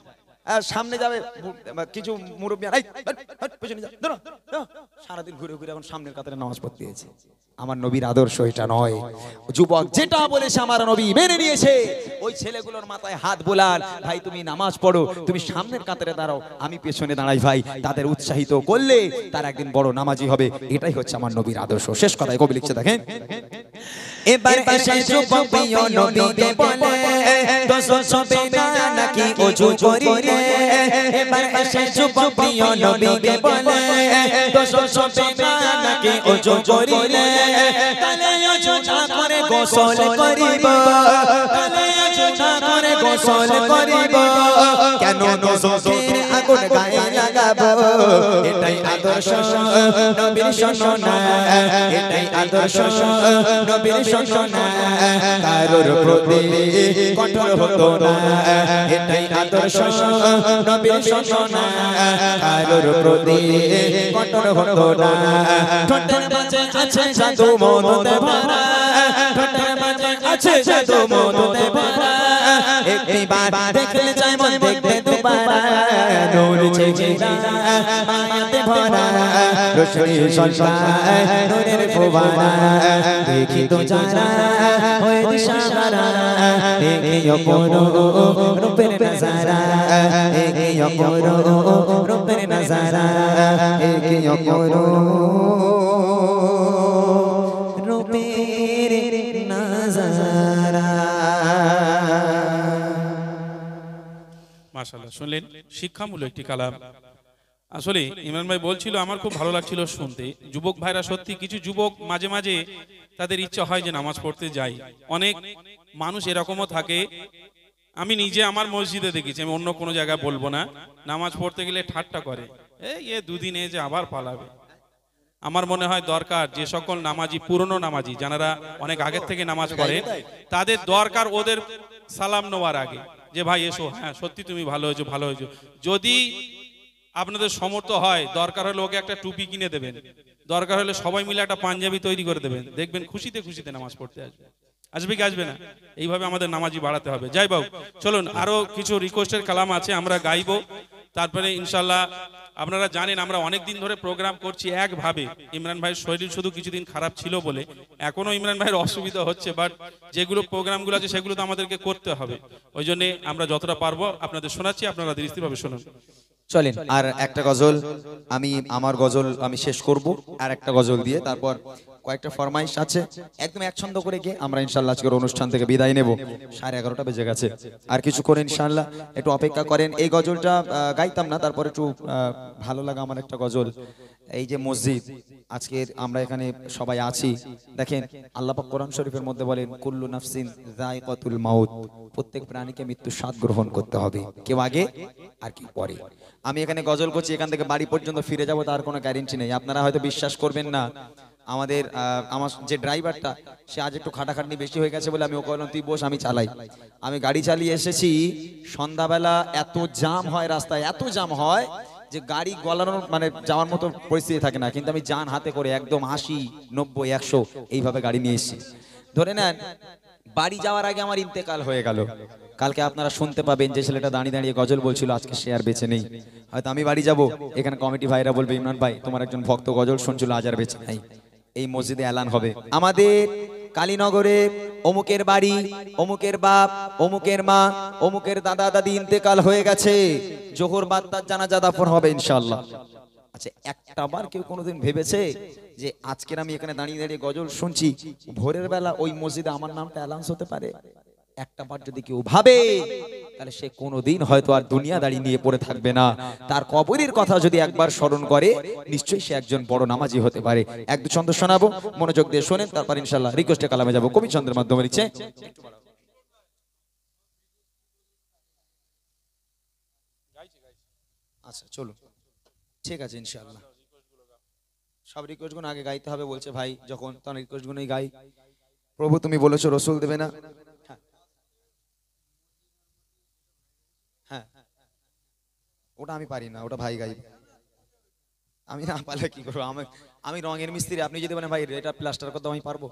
সামনে যাবে কিছু মুরব্বী, সারাদিন ঘুরে ঘুরে এখন সামনের কাতারে নামাজ পড়তে দিয়েছে। আমার নবীর আদর্শ এটা নয়। যুবক যেটা বলেছে আমার নবী মেনে নিয়েছে। ওই ছেলেগুলোর মাথায় হাত বোলান, ভাই তুমি নামাজ পড়ো, তুমি সামনের কাতারে দাঁড়াও, আমি পেছনে দাঁড়াই ভাই, তাদের উৎসাহিত করলে তার একদিন বড় নামাজি হবে। এটাই হচ্ছে আমার নবীর আদর্শ। শেষ কথায় কবি লিখছে দেখেন, এবার এসে যুবক প্রিয় নবীকে বলে দোষ হবে না নাকি ওযু করিলে। এবার এসে যুবক প্রিয় নবীকে বলে দোষ হবে না নাকি ওযু করিলে। তালে ওযু না করে গোসল করিব, তালে ওযু না করে গোসল করিব, কেন নজরের আগুন গায়ে লাগাবো। এটাই আদর্শ নবীর শোনা, এটাই আদর্শ নবীর শোনা, কারোর প্রতি কঠোর হতো না। এটাই আদর্শ নবীর শোনা, কারোর প্রতি কঠোর হতো না। ঠোঁটের মাঝে আছে জাদু মধুতে ভরা, ঠোঁটের মাঝে আছে জাদু মধুতে ভরা, একবার দেখলে চাই মন দেখতে দুবার। নূর ছেজিরা মায়াতে ভরা, রোশনি সলসায় নূরের ফোয়ারা, দেখি তো যারা হয়ে দিশাহারা, এই অপরূপ রূপের নজারা, এই অপরূপ রূপের নজারা, এই অপরূপ রূপের নজারা। মাশাআল্লাহ, শুনলেন শিক্ষামূলক একটি কালাম। আসলে ইমরান ভাই বলছিল, আমার খুব ভালো লাগছিল শুনতে। যুবক ভাইরা সত্যি, কিছু যুবক মাঝে মাঝে তাদের ইচ্ছা হয় যে নামাজ পড়তে যাই। অনেক মানুষ এরকমও থাকে, আমি নিজে আমার মসজিদে দেখেছি, আমি অন্য কোনো জায়গায় বলবো না, নামাজ পড়তে গেলে ঠাট্টা করে, এ দুদিন যে আবার পালাবে। আমার মনে হয় দরকার যে সকল নামাজি, পুরনো নামাজি যারা অনেক আগের থেকে নামাজ পড়ে, তাদের দরকার ওদের সালাম নেওয়ার আগে যে ভাই এসো, হ্যাঁ সত্যি তুমি ভালো হয়েছো, ভালো হয়েছো। যদি আপনাদের সমর্থ হয়, দরকার হলে ওকে একটা টুপি কিনে দেবেন, দরকার হলে সবাই মিলে একটা পাঞ্জাবি তৈরি করে দেবেন, দেখবেন খুশিতে খুশিতে নামাজ পড়তে আসবে। আসবে কি আসবে না? এইভাবে আমাদের নামাজি বাড়াতে হবে। যাই বাবু, চলুন আরো কিছু রিকোয়েস্টের কালাম আছে, আমরা গাইবো, তারপরে ইনশাল্লাহ। আপনারা জানেন আমরা অনেক দিন ধরে প্রোগ্রাম করছি একভাবে। ইমরান ভাইয়ের শরীর শুধু কিছুদিন খারাপ ছিল বলে এখনো ইমরান ভাইয়ের অসুবিধা হচ্ছে, বাট যেগুলো প্রোগ্রামগুলো আছে সেগুলো তো আমাদেরকে করতে হবে। ওই জন্য আমরা যতটা পারবো আপনাদের শোনাচ্ছি, আপনারা ধীরস্থিরভাবে শুনুন। চলেন আর একটা গজল, আমার গজল আমি শেষ করব আর একটা গজল দিয়ে, তারপর কয়েকটা ফরমাইশ আছে, একদম এক ছন্দ করে গিয়ে আমরা ইনশাআল্লাহ আজকের অনুষ্ঠান থেকে বিদায় নেব। 11:30 বেজে গেছে, আর কিছু করে ইনশাআল্লাহ একটু অপেক্ষা করেন। এই গজলটা গাইতাম না, তারপর একটু ভালো লাগা আমার একটা গজল। এই যে মসজিদ, আজকের আমরা এখানে সবাই আছি, দেখেন আল্লাহ পাক কোরআন শরীফের মধ্যে বলেন কুল্লু নাফসিন যায়কাতুল মাউত, প্রত্যেক প্রাণীকে মৃত্যুর স্বাদ গ্রহণ করতে হবে, কেউ আগে আর কেউ পরে। আমি এখানে গজল করছি, এখান থেকে বাড়ি পর্যন্ত ফিরে যাব তার কোনো গ্যারান্টি নেই। আপনারা হয়তো বিশ্বাস করবেন না, আমার যে ড্রাইভারটা সে আজ একটু খাটাখাটনি বেশি হয়ে গেছে বলে আমি ওকে বললাম তুই বস, আমি চালাই। আমি গাড়ি চালিয়ে এসেছি, সন্ধ্যাবেলা এত জাম হয় রাস্তায়, এত জাম হয় যে গাড়ি গলানোর মানে যাওয়ার মতো পরিস্থিতি থাকে না, কিন্তু আমি যান হাতে করে একদম 80, 90, 100 এইভাবে গাড়ি নিয়ে এসেছি। ধরে নেন বাড়ি যাওয়ার আগে আমার ইন্তেকাল হয়ে গেল। কালকে আপনারা শুনতে পাবেন যে ছেলেটা দাঁড়িয়ে দাঁড়িয়ে গজল বলছিল, আজকে সে আর বেঁচে নেই। হয়তো আমি বাড়ি যাব, এখানে কমিটি ভাইরা বলবে ইমরান ভাই তোমার একজন ভক্ত গজল শুনছিল, আজ আর বেঁচে নাই। এই মসজিদে এলান হবে আমাদের কালীনগরে অমুকের বাড়ি, অমুকের বাপ, অমুকের মা, অমুকের দাদা দাদি ইন্তেকাল হয়ে গেছে, জোহর বাদ তার জানাজা দাফন হবে ইনশাআল্লাহ। আচ্ছা একটা বার কেউ কোনোদিন ভেবেছে যে আজকের আমি এখানে দাঁড়িয়ে দাঁড়িয়ে গজল শুনছি, ভোরের বেলা ওই মসজিদে আমার নামটা অ্যালাউন্স হতে পারে? একটা বার যদি কেউ ভাবে তাহলে সে কোনোদিন হয়তো আর দুনিয়াদারি নিয়ে পড়ে থাকবে না। তার কবরের কথা যদি একবার স্মরণ করে নিশ্চয়ই সে একজন বড় নামাজি হতে পারে। এক দু ছন্দ শোনাবো, মনোযোগ দিয়ে শোনেন, তারপর ইনশাআল্লাহ রিকোয়েস্টে কালামে যাব। কবি ছন্দের মাধ্যমে লিখছে, আচ্ছা চলো ঠিক আছে ইনশাআল্লাহ। সব রিকোয়েস্ট গুলো আগে গাইতে হবে বলছে ভাই, যখন তখন রিকোয়েস্ট গুলোই গাই। প্রভু তুমি বলেছো রসুল দেবে না, হ্যাঁ ওটা আমি পারি না, ওটা ভাই গাইবে। আমি না পারলে কি করবো? আমি রঙের মিস্ত্রি, আপনি যদি বলেন ভাই এটা প্লাস্টার করতে আমি পারবো?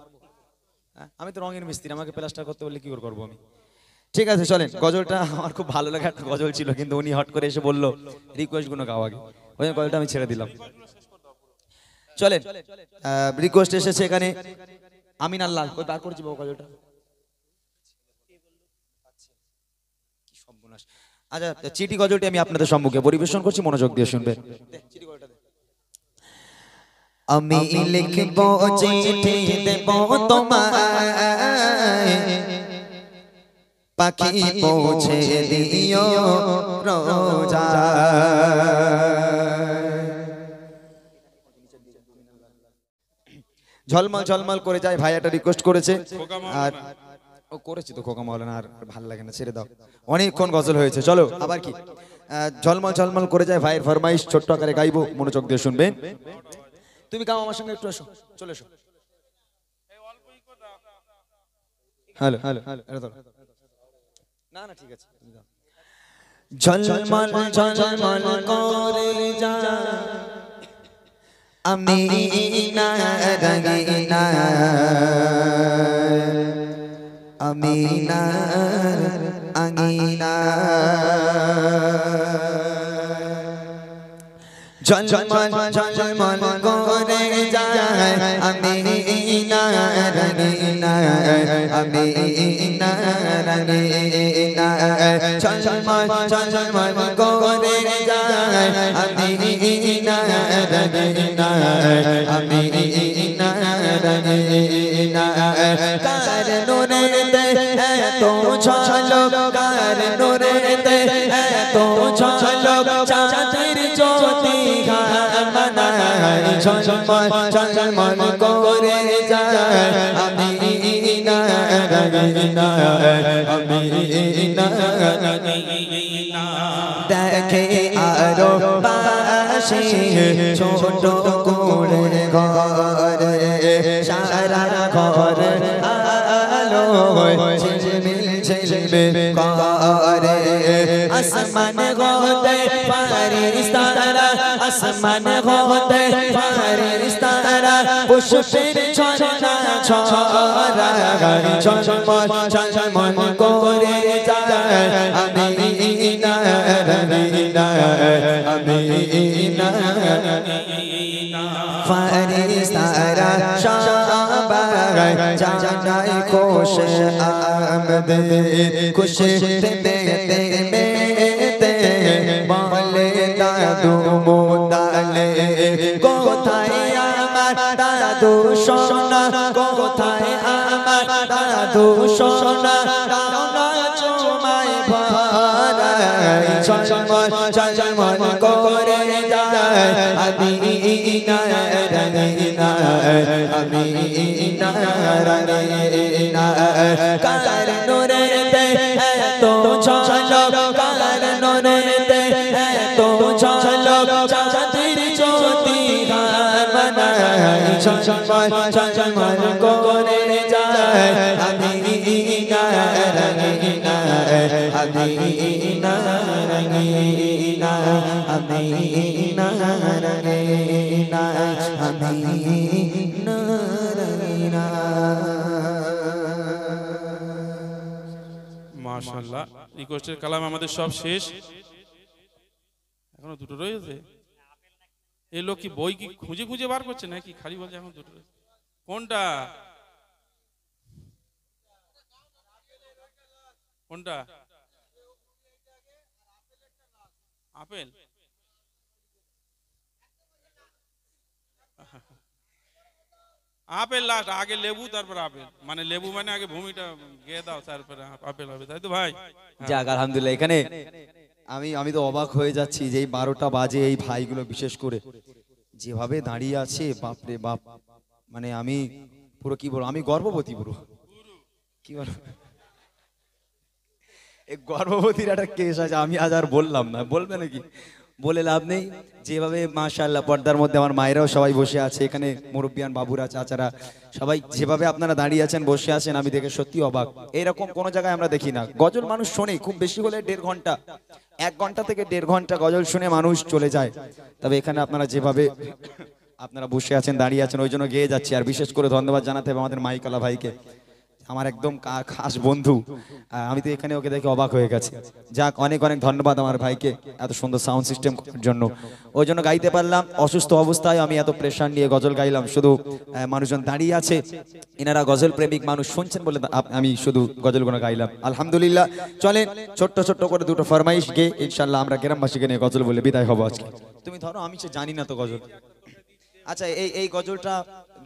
হ্যাঁ আমি তো রঙের মিস্ত্রি, আমাকে প্লাস্টার করতে বললে কি করে করবো আমি? ঠিক আছে চলেন, গজলটা আমার খুব ভালো লাগা একটা গজল ছিল, কিন্তু উনি হট করে এসে বললো রিকোয়েস্ট গুলো গাও আগে, ওই জন্য গজলটা আমি ছেড়ে দিলাম। চলেন, রিকোয়েস্ট এসেছে এখানে আমিন আল্লাহ, ওই বার করছি বাবু গজলটা। আচ্ছা চিঠি গজলটি আমি আপনাদের সম্মুখে পরিবেশন করছি, মনোযোগ দিয়ে শুনবেন। আমি লিখবো চিঠি দেব তোমায়, পাখি পৌঁছে দিও রোজা। ঝলমল ঝলমল করে যায়, ভাই একটা রিকোয়েস্ট করেছে, আর ও করেছি তো খোকা মাওলানা, আর ভালো লাগে না, ছেড়ে দাও, অনেকক্ষণ গজল হয়েছে। চলো আবার কি, ঝলমল ঝলমল করে যায়, ভাইয়ের ফরমাইশ ছোট্ট আকারে গাইবো, মনোযোগ দিয়ে শুনবেন। তুমি গাও আমার সঙ্গে, একটু এসো, চলে এসো। হ্যালো হ্যালো হ্যালো, না না ঠিক আছে। ঝলমল ঝলমল করে যায় আমি না রঙিনা, আমি না আঙিনা, ঝলমল ঝলমল করে যায় আমি না রঙিনা, আমি না রঙিনা, ঝলমল ঝলমল করে যায় আমি না রঙিনা, আমি না রঙিনা, কার নূরেতে এত ঝলক, কার নূরেতে এত ঝলক, চাঁদের জ্যোতি ঘামানায়, ঝলমল ঝলমল করে যায় আমি না রঙিনা, আমি না রঙিনা, দেখে আরো পাশে ছোট করে ঘর, সারা ঘর আলো ঝিলমিল ঝিলমিল করে, আসমান হতে ফারিস্তারা, আসমান হতে ফারিস্তারা পুষ্পের ঝর্ণা ছড়ায়, ঝলমল ঝলমল করে যায় আমি না রঙিনা, আমি না রঙিনা, ফারিস্তারা সবাই জানায় খুশ আমদ, খুশ পেতে পেতে বলে দাদু মোদালে, কোথায় আমার দাদু সোনা, কোথায় আমার দাদু সোনা, চুমায় ভরায়, ঝলমল ঝলমল করে যায় আমি না রঙিনা, আমি না রঙিনা, কার নূরেতে এত ঝলক, কার নূরেতে এত ঝলক, চাঁদের জ্যোতি ঘামানায়, ঝলমল ঝলমল করে যায় আমি না রঙিনা, আমি না রঙিনা, আমি না রঙিনা, আমি না রঙিনা। মাশাআল্লাহ, রিকোয়েস্টের কালাম আমাদের সব শেষ, এখনো দুটো রয়েছে। এই লোক কি বই কি খুঁজে খুঁজে বার করছে নাকি খালি বলছে এখন দুটো রয়েছে? কোনটা কোনটা? আপেল? আপেল লাস্ট, আগে লেবু তারপর আপেল, মানে লেবু মানে আগে ভূমিটা গেয়ে দাও তারপরে আপেল হবে, তাই তো ভাই? যাক আলহামদুলিল্লাহ, এখানে আমি তো অবাক হয়ে যাচ্ছি যে এই 12টা বাজে এই ভাইগুলো বিশেষ করে যেভাবে দাঁড়িয়ে আছে, বাপরে বাপ, মানে আমি পুরো কি বলবো, আমি গর্ভবতী পুরো, কি বলবো, এই গর্ভবতীর একটা কেস আছে, আমি আজ আর বললাম না, বলবে নাকি? বলে লাভ নেই। যেভাবে মাশাআল্লাহ পর্দার মধ্যে আমার মায়েরাও সবাই বসে আছে, এখানে মুরব্বিয়ান বাবুরা চাচারা সবাই যেভাবে আপনারা দাঁড়িয়ে আছেন বসে আছেন, আমি দেখে সত্যি অবাক। এরকম কোনো জায়গায় আমরা দেখি না। গজল মানুষ শোনে খুব বেশি হলে 1.5 ঘন্টা, 1 ঘন্টা থেকে 1.5 ঘন্টা গজল শুনে মানুষ চলে যায়। তবে এখানে আপনারা যেভাবে আপনারা বসে আছেন দাঁড়িয়ে আছেন ওই জন্য গেয়ে যাচ্ছি। আর বিশেষ করে ধন্যবাদ জানাতে হবে আমাদের মাইকালা ভাইকে, আমার একদম খাস বন্ধু। আমি তো এখানে ওকে দেখে অবাক হয়ে গেছি। যাক, অনেক অনেক ধন্যবাদ আমার ভাইকে এত সুন্দর সাউন্ড সিস্টেম করার জন্য। ওই জন্য গাইতে পারলাম। অসুস্থ অবস্থায় আমি এত প্রেশার নিয়ে গজল গাইলাম, শুধু মানুষজন দাঁড়িয়ে আছে, এনারা গজল প্রেমিক মানুষ শুনছেন বলে আমি শুধু গজলগুলো গাইলাম। আলহামদুলিল্লাহ। চলেন ছোট্ট ছোট্ট করে দুটো ফরমাইশ গিয়ে ইনশাল্লাহ আমরা গ্রামবাসীকে নিয়ে গজল বলে বিদায় হবো আজকে। তুমি ধরো, আমি সে জানি না তো গজল। আচ্ছা, এই গজলটা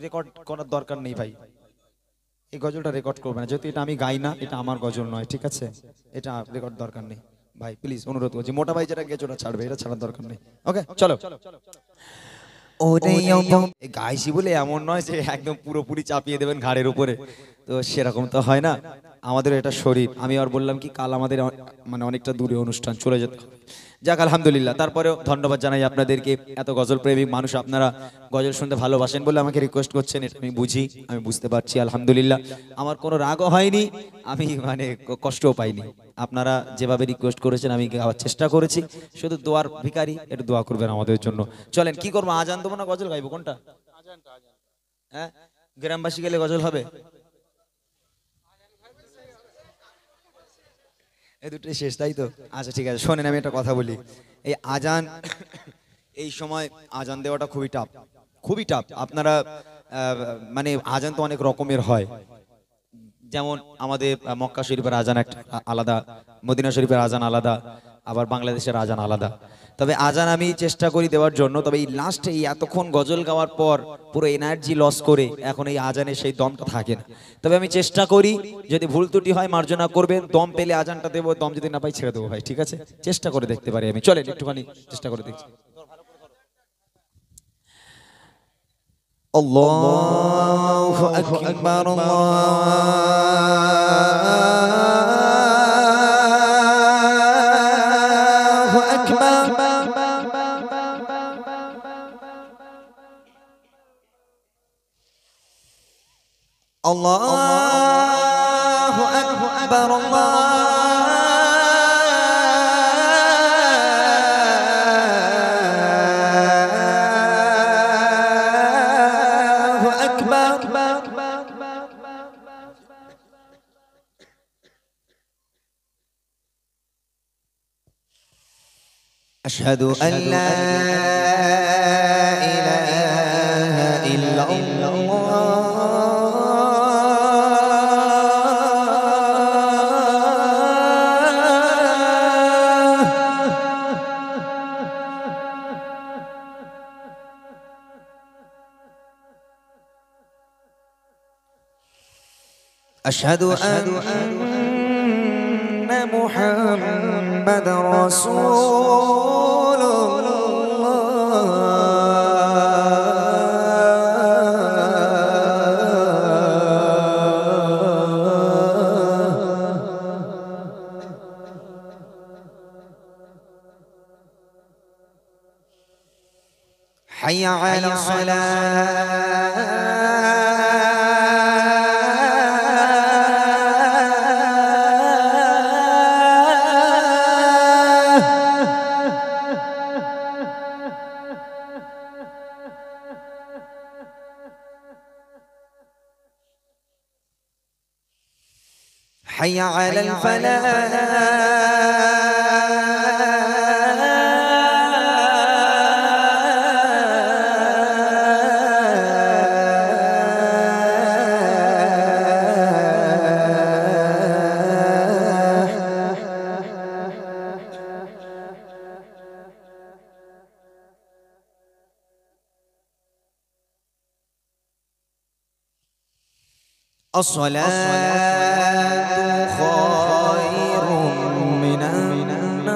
রেকর্ড করার দরকার নেই ভাই, এই গজলটা রেকর্ড করবে না, যেহেতু এটা আমি গাই না, এটা আমার গজল নয়, ঠিক আছে? এটা রেকর্ড দরকার নেই ভাই, প্লিজ অনুরোধ করছি। মোটা ভাই যেটা গেছে ওটা ছাড়বে, এটা ছাড়ার দরকার নেই। ওকে, চলো। গাইছি বলে এমন নয় যে একদম পুরোপুরি চাপিয়ে দেবেন ঘাড়ের উপরে, তো সেরকম তো হয় না। আমাদের এটা শরীর। আমি আর বললাম কি, কাল আমাদের মানে অনেকটা দূরে অনুষ্ঠান, চলে যেতে হবে। যাক আলহামদুলিল্লাহ। তারপরেও ধন্যবাদ জানাই আপনাদেরকে, এত গজল প্রেমিক মানুষ আপনারা গজল শুনতে ভালোবাসেন বলে আমাকে রিকোয়েস্ট করছেন, এটা আমি বুঝি, আমি বুঝতে পারছি। আলহামদুলিল্লাহ, আমার কোনো রাগও হয়নি, আমি মানে কষ্টও পাইনি। আপনারা যেভাবে রিকোয়েস্ট করেছেন আমি গাওয়ার চেষ্টা করেছি। শুধু দোয়ার ভিখারি, একটু দোয়া করবেন আমাদের জন্য। চলেন, কি করবো, আজান দেবো না গজল গাইবো, কোনটা? হ্যাঁ, গ্রামবাসী গেলে গজল হবে, এই দুটোই শেষ, তাই তো? আচ্ছা ঠিক আছে, শোনেন আমি একটা কথা বলি। এই আজান, এই সময় আজান দেওয়াটা খুবই টাফ, খুবই টাফ। আপনারা মানে আজান তো অনেক রকমের হয়, যেমন আমাদের মক্কা শরীফের আজান একটা আলাদা, মদিনা শরীফের আজান আলাদা, আবার বাংলাদেশের আজান আলাদা। তবে আজান আমি চেষ্টা করি দেওয়ার জন্য, তবে এই লাস্টে এই এতক্ষণ গজল গাওয়ার পর পুরো এনার্জি লস করে এখন এই আজানে সেই দমটা থাকে না। তবে আমি চেষ্টা করি, যদি ভুল ত্রুটি হয় মার্জনা করবেন, দম পেলে আজানটা দেবো, দম যদি না পাই ছেড়ে দেবো ভাই, ঠিক আছে? চেষ্টা করে দেখতে পারি আমি। চলেন একটুখানি চেষ্টা করে দেখছি। আল্লাহু আকবার, আল্লাহু আকবার। আল্লাহু আকবার, আল্লাহু আকবার। আশহাদু আল্লা ইলাহা ইল্লাল্লাহ। أشهد أن محمد رسول الله. حي على الصلاة. حي على الفلاح. الصلاة خير من النوم.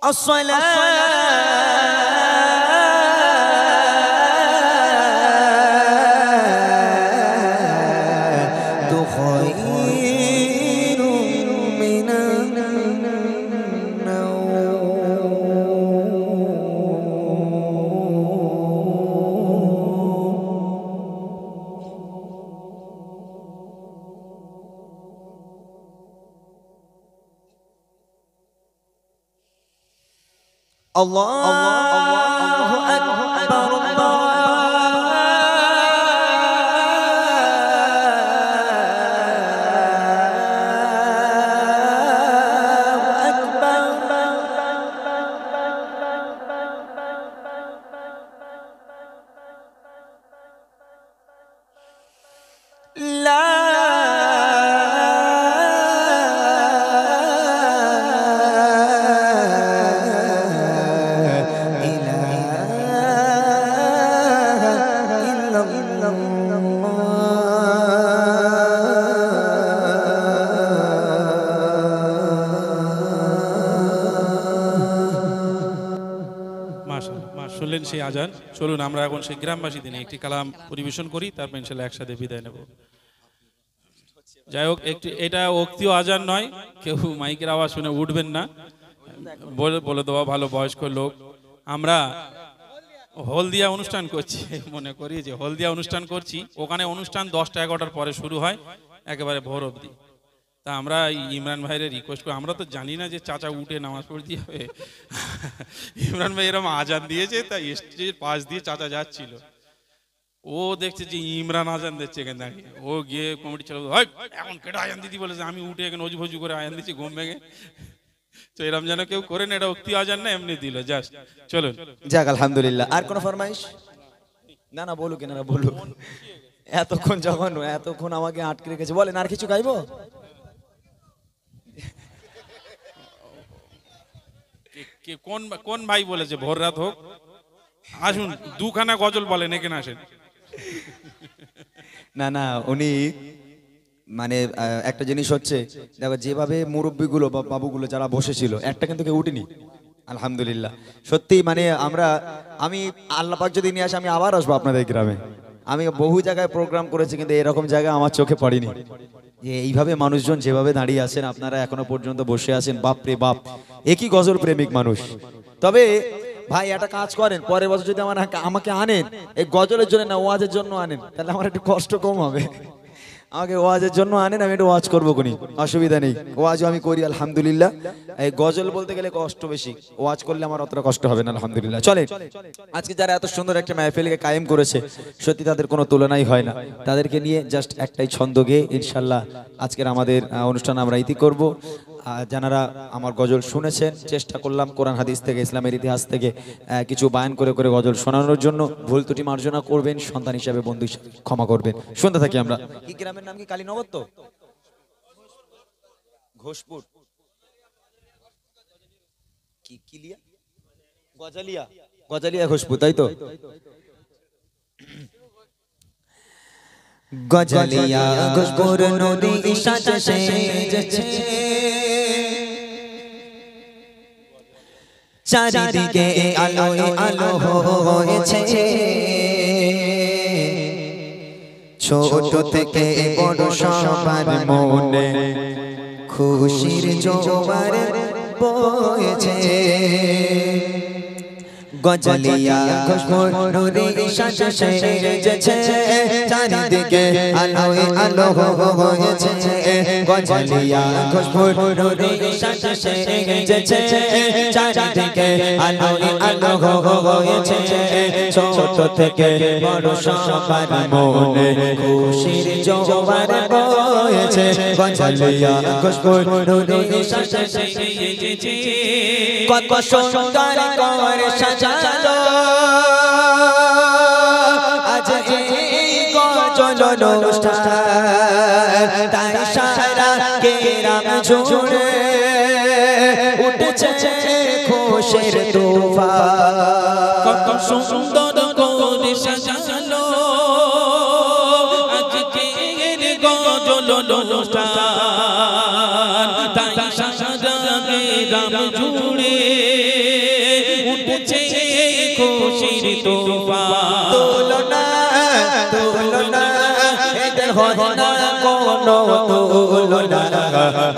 الصلاة خير من الله أكبر শুনলেন সেই আজান। চলুন আমরা এখন সেই গ্রামবাসীদের নিয়ে একটি কালাম পরিবেশন করি, তারপর ইনশাআল্লাহ একসাথে বিদায় নেব। যাই হোক, একটি এটা উক্তিও আজান নয়, কেউ মাইকের আওয়াজ শুনে উঠবেন না, বলে দেওয়া ভালো। বয়স্ক লোক, আমরা হলদিয়া অনুষ্ঠান করছি, মনে করি যে হলদিয়া অনুষ্ঠান করছি, ওখানে অনুষ্ঠান 10টা 11টার পরে শুরু হয় একেবারে ভোর অবধি। তা আমরা ইমরান ভাইয়ের রিকোয়েস্ট করি, আমরা তো জানি না যে চাচা উঠে নামাজ পড়তে হবে। ইমরান ভাই এরকম আজান দিয়েছে, তাই স্টেজের পাশ দিয়ে চাচা যাচ্ছিল, ও দেখছে যে ইমরান আজান দিচ্ছে এখানে দাঁড়িয়ে, ও গিয়ে কমিটি ছিল এখন কেটে আজান দিতে বলেছে, আমি উঠে এখানে অজু ফজু করে আজান দিচ্ছি ঘুম ভেঙে। তো এরকম যেন কেউ করে না, এটা উক্তি আজান না, এমনি দিল জাস্ট। চলুন, যাক আলহামদুলিল্লাহ। আর কোনো ফরমাইশ? না না, বলুক এনারা বলুক। এতক্ষণ আমাকে আটকে রেখেছে, বলেন আর কিছু গাইবো? কোন ভাই বলেছে ভোর রাত হোক? আসুন, দুখানা গজল বলেন, এখানে আসেন। না না, উনি মানে একটা জিনিস হচ্ছে, দেখো যেভাবে মুরব্বীগুলো বা বাবুগুলো যারা বসেছিল, একটা কিন্তু কেউ উঠেনি আলহামদুলিল্লাহ। সত্যি মানে আমি আল্লাহ পাক যদি নিয়ে আসে, আমি আবার আসবো আপনাদের গ্রামে। আমি বহু জায়গায় প্রোগ্রাম করেছি, কিন্তু এরকম জায়গায় আমার চোখে পড়েনি যে এইভাবে মানুষজন যেভাবে দাঁড়িয়ে আছেন, আপনারা এখনো পর্যন্ত বসে আছেন। বাপ রে বাপ, একই গজল প্রেমিক মানুষ। তবে ভাই একটা কাজ করেন, পরের বছর যদি আমাকে আনেন এই গজলের জন্য না, ওয়াজের জন্য আনেন, তাহলে আমার একটু কষ্ট কম হবে। আমাকে ওয়াজের জন্য আনেন, আমি একটু ওয়াজ করবো কোনি, অসুবিধা নেই। ওয়াজও আমি করি আলহামদুলিল্লাহ। এই গজল বলতে গেলে কষ্ট বেশি, ওয়াজ করলে আমার অতটা কষ্ট হবে না আলহামদুলিল্লাহ। চলে, আজকে যারা এত সুন্দর একটা মাহফিলকে কায়েম করেছে, সত্যি তাদের কোনো তুলনাই হয় না। তাদেরকে নিয়ে জাস্ট একটাই ছন্দ গেয়ে ইনশাল্লাহ আজকের আমাদের অনুষ্ঠান আমরা ইতি করব। যারা আমার গজল শুনেছেন, চেষ্টা করলাম কোরআন হাদিস থেকে, ইসলামের ইতিহাস থেকে কিছু বায়ান করে করে গজল শোনানোর জন্য। ভুল ত্রুটি মার্জনা করবেন, সন্তান হিসাবে বন্ধু হিসাবে ক্ষমা করবেন। শুনতে থাকি আমরা। কি গ্রামের নাম কি? কালীনগর তো? ঘোষপুর? কি কিলিয়া? গজালিয়া? গজালিয়া ঘোষপুর, তাই তো? গজালিয়া ঘোষপুর নদী সাজে সেজেছে, চারিদিকে আলো আলো হয়েছে। ছোট থেকে বড় সবার মনে খুশির জোয়ার বয়েছে। গজালিয়া ঘোষপুর নদী সাজে সেজেছে, চারিদিকে আলো আলো হয়েছে। গজালিয়া ঘোষপুর নদী সাজে সেজেছে, চারিদিকে আলো আলো হয়েছে। ছোট থেকে বড় সবার মনে খুশির জোয়ার বয়েছে। গজালিয়া ঘোষপুর নদী সাজে সেজেছে, কত সুন্দর করে সাজালো আজ এই গজল অনুষ্ঠান। তাই সারা গ্রাম জুড়ে উঠেছে খুশির তুফান। কত সুন্দর করে সাজালো আজকের গজল অনুষ্ঠান। তাই সারা গ্রাম জুড়ে খুশির তুফান তুলনা তুলনা এদের হয় না কোনো তুলনা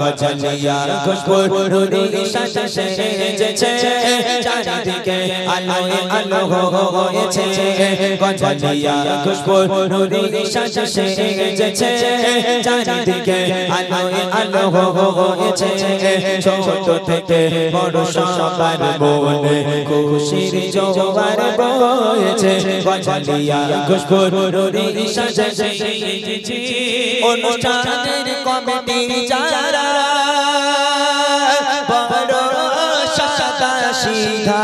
গজলিয়া খুশবু রুরি সাজে সেজেছে চারিদিকে আলোয় আলো হয়েছে গজলিয়া খুশবু রুরি সাজে সেজেছে চারিদিকে আলোয় আলো হয়েছে ছোট থেকে বড় সবার মনে খুশির জোয়ার বয়েছে গজলিয়া খুশবু রুরি সাজে সেজেছে অনুষ্ঠানের কমিটি যারা বড় সাদা সিধা